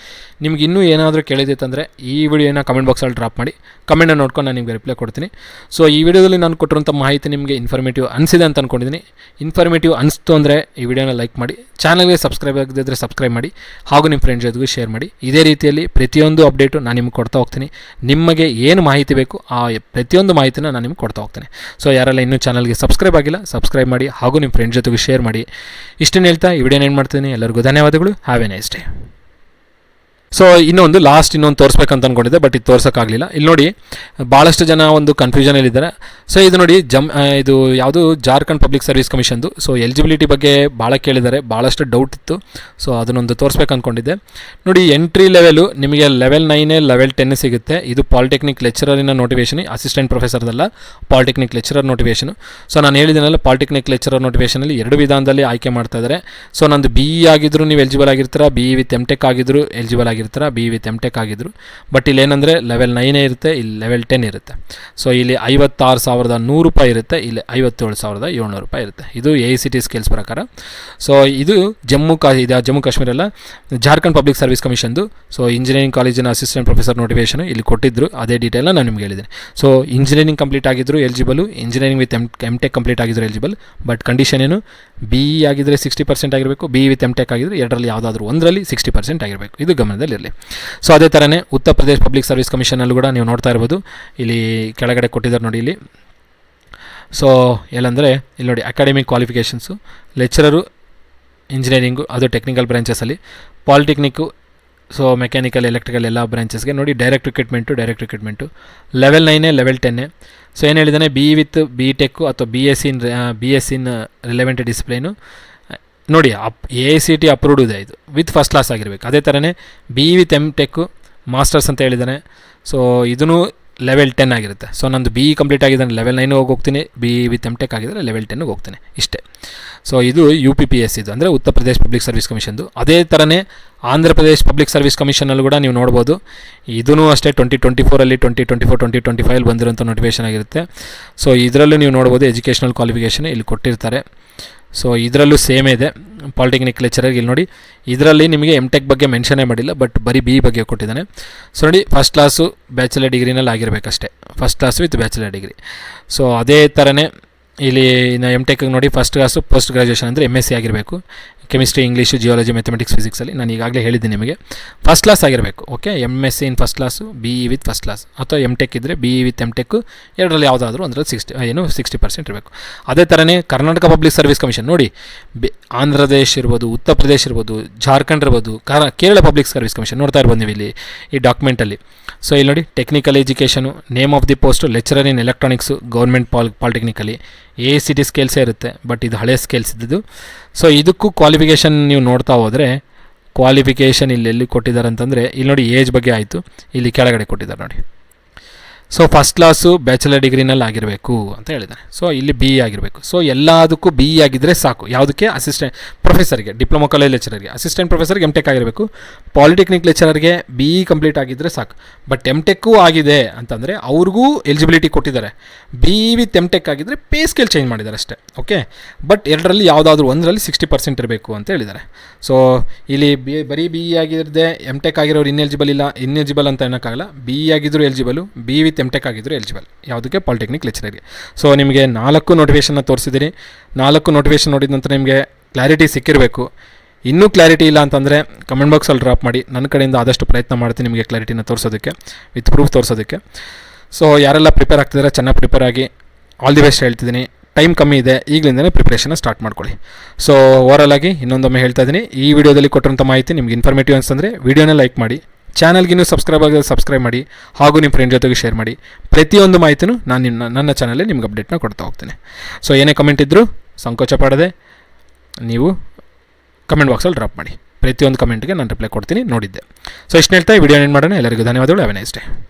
ನಿಮ್ಗೆ ಇನ್ನೂ ಏನಾದರೂ ಕೇಳಿದಿತ್ತಂದರೆ ಈ ವಿಡಿಯೋನ ಕಮೆಂಟ್ ಬಾಕ್ಸಲ್ಲಿ ಡ್ರಾಪ್ ಮಾಡಿ, ಕಮೆಂಟನ್ನು ನೋಡ್ಕೊಂಡು ನಾನು ನಿಮಗೆ ರಿಪ್ಲೈ ಕೊಡ್ತೀನಿ. ಸೊ ಈ ವಿಡಿಯೋದಲ್ಲಿ ನಾನು ಕೊಟ್ಟಿರೋಂಥ ಮಾಹಿತಿ ನಿಮಗೆ ಇನ್ಫಾರ್ಮೇಟಿವ್ ಅನಿಸಿದೆ ಅಂತ ಅಂದ್ಕೊಂಡಿದ್ದೀನಿ. ಇನ್ಫಾರ್ಮೇಟಿವ್ ಅನಿಸ್ತು ಅಂದರೆ ಈ ವಿಡಿಯೋನ ಲೈಕ್ ಮಾಡಿ, ಚಾನಲ್ಗೆ ಸಬ್ಸ್ಕ್ರೈಬ್ ಆಗದಿದ್ದರೆ ಸಬ್ಸ್ಕ್ರೈಬ್ ಮಾಡಿ, ಹಾಗೂ ನಿಮ್ಮ ಫ್ರೆಂಡ್ಸ್ ಜೊತೆಗೂ ಶೇರ್ ಮಾಡಿ. ಇದೇ ರೀತಿಯಲ್ಲಿ ಪ್ರತಿಯೊಂದು ಅಪ್ಡೇಟು ನಾನು ನಿಮ್ಗೆ ಕೊಡ್ತಾ ಹೋಗ್ತೀನಿ. ನಿಮಗೆ ಏನು ಮಾಹಿತಿ ಬೇಕು ಆ ಪ್ರತಿಯೊಂದು ಮಾಹಿತಿನ ನಾನು ನಿಮ್ಗೆ ಕೊಡ್ತಾ ಹೋಗ್ತೀನಿ. ಸೊ ಯಾರೆಲ್ಲ ಇನ್ನೂ ಚಾನಲ್ಗೆ ಸಬ್ಸ್ಕ್ರೈಬ್ ಆಗಿಲ್ಲ ಸಬ್ಸ್ಕ್ರೈಬ್ ಮಾಡಿ, ಹಾಗೂ ನಿಮ್ಮ ಫ್ರೆಂಡ್ಸ್ ಜೊತೆಗೂ ಶೇರ್ ಮಾಡಿ. ಇಷ್ಟನ್ನು ಹೇಳ್ತಾ ಈ ವಿಡಿಯೋನ ಏನು ಮಾಡ್ತೀನಿ. ಎಲ್ಲರಿಗೂ ಧನ್ಯವಾದಗಳು. Have A nice day. So ಇನ್ನೊಂದು ತೋರಿಸ್ಬೇಕಂತ ಅಂದ್ಕೊಂಡಿದ್ದೆ, ಬಟ್ ಇದು ತೋರ್ಸೋಕ್ಕಾಗಲಿಲ್ಲ. ಇಲ್ಲಿ ನೋಡಿ ಭಾಳಷ್ಟು ಜನ ಒಂದು ಕನ್ಫ್ಯೂಷನಲ್ಲಿದ್ದಾರೆ. ಸೊ ಇದು ನೋಡಿ ಇದು ಯಾವುದು ಜಾರ್ಖಂಡ್ ಪಬ್ಲಿಕ್ ಸರ್ವಿಸ್ ಕಮಿಷನ್ದು. ಸೊ ಎಲಿಜಿಬಿಲಿಟಿ ಬಗ್ಗೆ ಭಾಳ ಕೇಳಿದ್ದಾರೆ, ಭಾಳಷ್ಟು ಡೌಟ್ ಇತ್ತು. ಸೊ ಅದನ್ನೊಂದು ತೋರಿಸ್ಬೇಕು ಅಂದ್ಕೊಂಡಿದ್ದೆ. ನೋಡಿ ಎಂಟ್ರಿ ಲೆವೆಲು ನಿಮಗೆ ಲೆವೆಲ್ 9 ಲೆವೆಲ್ 10 ಸಿಗುತ್ತೆ. ಇದು ಪಾಲಿಟೆಕ್ನಿಕ್ ಲೆಕ್ಚರರಿನ ನೋಟಿಫಿಕೇಷನ್, ಅಸಿಸ್ಟೆಂಟ್ ಪ್ರೊಫೆಸರ್ದಲ್ಲ, ಪಾಲಿಟೆಕ್ನಿಕ್ ಲೆಕ್ಚರರ್ ನೋಟಿಫಿಕೇಷನು. ಸೊ ನಾನು ಹೇಳಿದ್ದೀನಲ್ಲ, ಪಾಲಿಟೆಕ್ನಿಕ್ ಲೆಕ್ಚರರ್ ನೋಟಿಫಿಕೇಷನಲ್ಲಿ 2 ವಿಧಾನದಲ್ಲಿ ಆಯ್ಕೆ ಮಾಡ್ತಾ ಇದ್ದಾರೆ. ಸೊ ನಂದು BE ಆಗಿದ್ರು ನೀವು ಎಲಿಜಿಬಲ್ ಆಗಿರ್ತೀರಾ, BE ವಿತ್ MTech ಆಗಿದ್ರು ಎಲಿಜಿಬಲ್ ಆಗಿರ್ತೀರಾ, BE ವಿತ್ MTech ಆಗಿದ್ರು. ಬಟ್ ಇಲ್ಲಿ ಏನಂದರೆ ಲೆವೆಲ್ 9 ಇರುತ್ತೆ, ಇಲ್ಲಿ ಲೆವೆಲ್ 10 ಇರುತ್ತೆ. ಸೊ ಇಲ್ಲಿ 56,100 ರೂಪಾಯಿ ಇರುತ್ತೆ, ಇಲ್ಲಿ 57,700 ರೂಪಾಯಿ ಇರುತ್ತೆ. ಇದು AICTE ಸ್ಕೇಲ್ಸ್ ಪ್ರಕಾರ. ಸೊ ಇದು ಜಮ್ಮು ಕಾಶ್ಮೀರ ಅಲ್ಲ, ಜಾರ್ಖಂಡ್ ಪಬ್ಲಿಕ್ ಸರ್ವಿಸ್ ಕಮಿಷನ್ದು. ಸೊ ಇಂಜಿನಿಯರಿಂಗ್ ಕಾಲೇಜಿನ ಅಸಿಸ್ಟೆಂಟ್ ಪ್ರೊಫೆಸರ್ ನೋಟಿಫಿಕೇಷನ್ ಇಲ್ಲಿ ಕೊಟ್ಟಿದ್ದರು, ಅದೇ ಡೀಟೇಲ್ನ ನಾನು ನಿಮ್ಗೆ ಹೇಳಿದ್ದೀನಿ. ಸೊ ಇಂಜಿನಿಯರಿಂಗ್ ಕಂಪ್ಲೀಟ್ ಆಗಿದ್ರು ಎಲಿಜಿಬಲು, ಇಂಜಿನಿಯರಿಂಗ್ ವಿತ್ MTech ಕಂಪ್ಲೀಟ್ ಆಗಿದ್ರು ಎಲಿಜಿಬಲ್. ಬಟ್ ಕಂಡೀಷನ್ ಏನು, BE ಆಗಿದ್ದರೆ 60% ಆಗಿರಬೇಕು, BE ವಿತ್ MTech ಆಗಿದ್ದರೆ ಎರಡರಲ್ಲಿ ಯಾವುದಾದ್ರೂ ಒಂದರಲ್ಲಿ 60% ಆಗಿರಬೇಕು. ಇದು ಗಮನದಲ್ಲಿರಲಿ. ಸೊ ಅದೇ ಥರನೇ ಉತ್ತರ ಪ್ರದೇಶ್ ಪಬ್ಲಿಕ್ ಸರ್ವಿಸ್ ಕಮಿಷನಲ್ಲೂ ಕೂಡ ನೀವು ನೋಡ್ತಾ ಇರ್ಬೋದು, ಇಲ್ಲಿ ಕೆಳಗಡೆ ಕೊಟ್ಟಿದ್ದಾರೆ ನೋಡಿ ಇಲ್ಲಿ. ಸೊ ಎಲ್ಲಂದರೆ ಇಲ್ಲಿ ನೋಡಿ ಅಕಾಡೆಮಿಕ್ ಕ್ವಾಲಿಫಿಕೇಷನ್ಸು, ಲೆಕ್ಚರರು ಇಂಜಿನಿಯರಿಂಗು ಅದು ಟೆಕ್ನಿಕಲ್ ಬ್ರಾಂಚಸಲ್ಲಿ, ಪಾಲಿಟೆಕ್ನಿಕ್ಕು ಸೊ ಮೆಕ್ಯಾನಿಕಲ್ ಎಲೆಕ್ಟ್ರಿಕಲ್ ಎಲ್ಲ ಬ್ರಾಂಚಸ್ಗೆ ನೋಡಿ direct recruitment level 9 level 10. So ಏನು ಹೇಳಿದ್ದಾನೆ, BE ವಿತ್ BTech ಅಥವಾ BS ಇನ್ ರಿಲೆವೆಂಟ್ ಡಿಸಿಪ್ಲೈನು ನೋಡಿ AICTE ಅಪ್ರೂವ್ಡ್ ಇದೆ, ಇದು ವಿತ್ ಫಸ್ಟ್ ಕ್ಲಾಸ್ ಆಗಿರಬೇಕು. ಅದೇ ಥರನೇ BE ವಿತ್ MTech ಮಾಸ್ಟರ್ಸ್ ಅಂತ ಹೇಳಿದ್ದಾನೆ. ಸೊ ಇದೂ ಲೆವೆಲ್ 10 ಆಗಿರುತ್ತೆ. ಸೊ ನಂದು BE ಕಂಪ್ಲೀಟ್ ಆಗಿದ್ದಾನೆ, ಲೆವೆಲ್ 9 ಹೋಗ್ತೀನಿ, BE ವಿತ್ MTech ಆಗಿದ್ದರೆ ಲೆವೆಲ್ 10 ಹೋಗ್ತೀನಿ, ಇಷ್ಟೇ. ಸೊ ಇದು UPPS ಇದು ಅಂದರೆ ಉತ್ತರ ಪ್ರದೇಶ್ ಪಬ್ಲಿಕ್ ಸರ್ವಿಸ್ ಕಮಿಷನ್ದು. ಅದೇ ಥರನೇ ಆಂಧ್ರ ಪ್ರದೇಶ್ ಪಬ್ಲಿಕ್ ಸರ್ವಿಸ್ ಕಮಿಷನಲ್ಲೂ ಕೂಡ ನೀವು ನೋಡ್ಬೋದು, ಇದೂ ಅಷ್ಟೇ 2024 2025 ಬಂದಿರೋಂಥ ನೋಟಿಫಿಕೇಷನ್ ಆಗಿರುತ್ತೆ. ಸೊ ಇದರಲ್ಲೂ ನೀವು ನೋಡ್ಬೋದು ಎಜುಕೇಷನಲ್ ಕ್ವಾಲಿಫಿಕೇಷನ್ ಇಲ್ಲಿ ಕೊಟ್ಟಿರ್ತಾರೆ. ಸೊ ಇದರಲ್ಲೂ ಸೇಮ್ ಇದೆ, ಪಾಲಿಟೆಕ್ನಿಕ್ ಲೆಕ್ಚರರ್ಗೆ ಇಲ್ಲಿ ನೋಡಿ ಇದರಲ್ಲಿ ನಿಮಗೆ MTech ಬಗ್ಗೆ ಮೆನ್ಷನೇ ಮಾಡಿಲ್ಲ, ಬಟ್ ಬರೀ BE ಬಗ್ಗೆ ಕೊಟ್ಟಿದ್ದಾನೆ. ಸೊ ನೋಡಿ ಫಸ್ಟ್ ಕ್ಲಾಸು ಬ್ಯಾಚುಲರ್ ಡಿಗ್ರಿನಲ್ಲಿ ಆಗಿರಬೇಕಷ್ಟೇ, first class with bachelor degree. So ಅದೇ ಥರನೇ ಇಲ್ಲಿ MTech ನೋಡಿ ಫಸ್ಟ್ ಕ್ಲಾಸು ಪೋಸ್ಟ್ ಗ್ರಾಜುಯೇಷನ್ ಅಂದರೆ MSc ಆಗಿರಬೇಕು, ಕೆಮಿಸ್ಟ್ರಿ, ಇಂಗ್ಲೀಷು, ಜಿಯಾಲಜಿ, ಮ್ಯಾಥಮೆಟಿಕ್ಸ್, ಫಿಸಿಕ್ಸಲ್ಲಿ ನಾನು ಈಗಾಗಲೇ ಹೇಳಿದ್ದೀನಿ ನಿಮಗೆ ಫಸ್ಟ್ ಕ್ಲಾಸ್ ಆಗಿರಬೇಕು. Okay, MSc in first class, BE with first class, ಅಥವಾ MTech ಇದ್ದರೆ BE ವಿತ್ MTech ಎರಡರಲ್ಲಿ ಯಾವುದಾದ್ರೂ ಒಂದರಲ್ಲಿ 60% ಇರಬೇಕು. ಅದೇ ಥರನೇ ಕರ್ನಾಟಕ ಪಬ್ಲಿಕ್ ಸರ್ವಿಸ್ ಕಮಿಷನ್ ನೋಡಿ, ಆಂಧ್ರ ಪ್ರದೇಶ್ ಇರ್ಬೋದು, ಉತ್ತರ ಪ್ರದೇಶ್ ಇರ್ಬೋದು, ಜಾರ್ಖಂಡ್ ಇರ್ಬೋದು, ಕೇರಳ ಪಬ್ಲಿಕ್ ಸರ್ವಿಸ್ ಕಮಿಷನ್ ನೋಡ್ತಾ ಇರ್ಬೋದು ನೀವು ಇಲ್ಲಿ ಈ ಡಾಕ್ಯುಮೆಂಟಲ್ಲಿ. ಸೊ ಇಲ್ಲಿ ನೋಡಿ technical education, name of the post lecturer in electronics, government ಪಾಲಿಟೆಕ್ನಿಕಲ್ಲಿ AICTE ಸ್ಕೇಲ್ಸೇ ಇರುತ್ತೆ, ಬಟ್ ಇದು ಹಳೆ ಸ್ಕೇಲ್ಸ್ ಇದ್ದಿದ್ದು. ಸೊ ಇದಕ್ಕೂ ಕ್ವಾಲಿಫಿಕೇಷನ್ ನೀವು ನೋಡ್ತಾ ಹೋದರೆ, ಕ್ವಾಲಿಫಿಕೇಷನ್ ಇಲ್ಲೆಲ್ಲಿ ಕೊಟ್ಟಿದ್ದಾರೆ ಅಂತಂದರೆ ಇಲ್ಲಿ ನೋಡಿ ಏಜ್ ಬಗ್ಗೆ ಆಯಿತು, ಇಲ್ಲಿ ಕೆಳಗಡೆ ಕೊಟ್ಟಿದ್ದಾರೆ ನೋಡಿ. ಸೊ ಫಸ್ಟ್ ಕ್ಲಾಸು ಬ್ಯಾಚುಲರ್ ಡಿಗ್ರಿನಲ್ಲಿ ಆಗಿರಬೇಕು ಅಂತ ಹೇಳಿದ್ದಾನೆ. ಸೊ ಇಲ್ಲಿ BE ಆಗಿರಬೇಕು. ಸೊ ಎಲ್ಲದಕ್ಕೂ BE ಆಗಿದ್ದರೆ ಸಾಕು. ಯಾವುದಕ್ಕೆ, ಅಸಿಸ್ಟೆಂಟ್ ಪ್ರೊಫೆಸರ್ಗೆ, ಡಿಪ್ಲೊಮಾ ಕಾಲೇಜ್ ಲೆಕ್ಚರರ್ಗೆ, ಅಸಿಸ್ಟೆಂಟ್ ಪ್ರೊಫೆಸರ್ಗೆ MTech ಆಗಿರಬೇಕು, ಪಾಲಿಟೆಕ್ನಿಕ್ ಲೆಕ್ಚರರ್ಗೆ BE ಕಂಪ್ಲೀಟ್ ಆಗಿದ್ದರೆ ಸಾಕು. ಬಟ್ MTech ಆಗಿದೆ ಅಂತಂದರೆ ಅವ್ರಿಗೂ ಎಲಿಜಿಬಿಲಿಟಿ ಕೊಟ್ಟಿದ್ದಾರೆ. BE ವಿತ್ MTech ಆಗಿದ್ದರೆ ಪೇ ಸ್ಕೇಲ್ ಚೇಂಜ್ ಮಾಡಿದ್ದಾರೆ ಅಷ್ಟೇ. ಓಕೆ, ಬಟ್ ಎರಡರಲ್ಲಿ ಯಾವುದಾದ್ರೂ ಒಂದರಲ್ಲಿ 60% ಇರಬೇಕು ಅಂತ ಹೇಳಿದ್ದಾರೆ. ಸೊ ಇಲ್ಲಿ ಬರೀ BE ಆಗಿರದೆ MTech ಆಗಿರೋರು ಇನ್ಎಲಿಜಿಬಲ್ ಅಂತ ಅನ್ನೋಕ್ಕಾಗಲ್ಲ. BE ಆಗಿದ್ರು ಎಲಿಜಿಬಲು, BE ವಿತ್ MTech ಆಗಿದ್ರು ಎಲಿಜಿಬಲ್. ಯಾವುದಕ್ಕೆ, ಪಾಲಿಟೆಕ್ನಿಕ್ ಲೆಕ್ಚರರ್ಗೆ. ಸೊ ನಿಮಗೆ 4 ನೋಟಿಫಿಕೇಷನ್ನ ತೋರಿಸಿದ್ದೀನಿ. 4 ನೋಟಿಫಿಕೇಷನ್ ನೋಡಿದ ನಂತರ ನಿಮಗೆ ಕ್ಲಾರಿಟಿ ಸಿಕ್ಕಿರಬೇಕು. ಇನ್ನೂ ಕ್ಲಾರಿಟಿ ಇಲ್ಲ ಅಂತಂದರೆ ಕಮೆಂಟ್ ಬಾಕ್ಸಲ್ಲಿ ಡ್ರಾಪ್ ಮಾಡಿ, ನನ್ನ ಕಡೆಯಿಂದ ಆದಷ್ಟು ಪ್ರಯತ್ನ ಮಾಡ್ತೀನಿ ನಿಮಗೆ ಕ್ಲಾರಿಟಿನ ತೋರಿಸೋದಕ್ಕೆ, ವಿತ್ ಪ್ರೂಫ್ ತೋರಿಸೋದಕ್ಕೆ. ಸೊ ಯಾರೆಲ್ಲ ಪ್ರಿಪೇರ್ ಆಗ್ತಿದ್ದಾರೆ ಚೆನ್ನಾಗಿ ಪ್ರಿಪೇರ್ ಆಗಿ, ಆಲ್ ದಿ ಬೆಸ್ಟ್ ಹೇಳ್ತಿದ್ದೀನಿ. ಟೈಮ್ ಕಮ್ಮಿ ಇದೆ, ಈಗಲಿಂದಲೇ ಪ್ರಿಪ್ರೇಷನ್ನ ಸ್ಟಾರ್ಟ್ ಮಾಡ್ಕೊಳ್ಳಿ. ಸೊ ಓವರಾಲ್ ಆಗಿ ಇನ್ನೊಂದೊಮ್ಮೆ ಹೇಳ್ತಾ ಇದ್ದೀನಿ, ಈ ವಿಡಿಯೋದಲ್ಲಿ ಕೊಟ್ಟಿರೋಂಥ ಮಾಹಿತಿ ನಿಮ್ಗೆ ಇನ್ಫಾರ್ಮೇಟಿವ್ ಅನ್ಸಂದರೆ ವಿಡಿಯೋನ ಲೈಕ್ ಮಾಡಿ, ಚಾನಲ್ಗಿನ್ನೂ ಸಬ್ಸ್ಕ್ರೈಬ್ ಆಗಿದ್ರೆ ಸಬ್ಸ್ಕ್ರೈಬ್ ಮಾಡಿ, ಹಾಗೂ ನಿಮ್ಮ ಫ್ರೆಂಡ್ ಜೊತೆಗೆ ಶೇರ್ ಮಾಡಿ. ಪ್ರತಿಯೊಂದು ಮಾಹಿತಿನೂ ನಾನು ನನ್ನ ಚಾನಲಲ್ಲಿ ನಿಮ್ಗೆ ಅಪ್ಡೇಟ್ನ ಕೊಡ್ತಾ ಹೋಗ್ತೀನಿ. ಸೊ ಏನೇ ಕಮೆಂಟ್ ಇದ್ದರೂ ಸಂಕೋಚ ಪಡದೆ ನೀವು ಕಮೆಂಟ್ ಬಾಕ್ಸಲ್ಲಿ ಡ್ರಾಪ್ ಮಾಡಿ. ಪ್ರತಿಯೊಂದು ಕಮೆಂಟ್ಗೆ ನಾನು ರಿಪ್ಲೈ ಕೊಡ್ತೀನಿ, ನೋಡಿದ್ದೆ. ಸೊ ಇಷ್ಟು ಹೇಳ್ತಾ ವಿಡಿಯೋ ಏನು ಮಾಡೋಣ. ಎಲ್ಲರಿಗೂ ಧನ್ಯವಾದಗಳು. Have A nice day.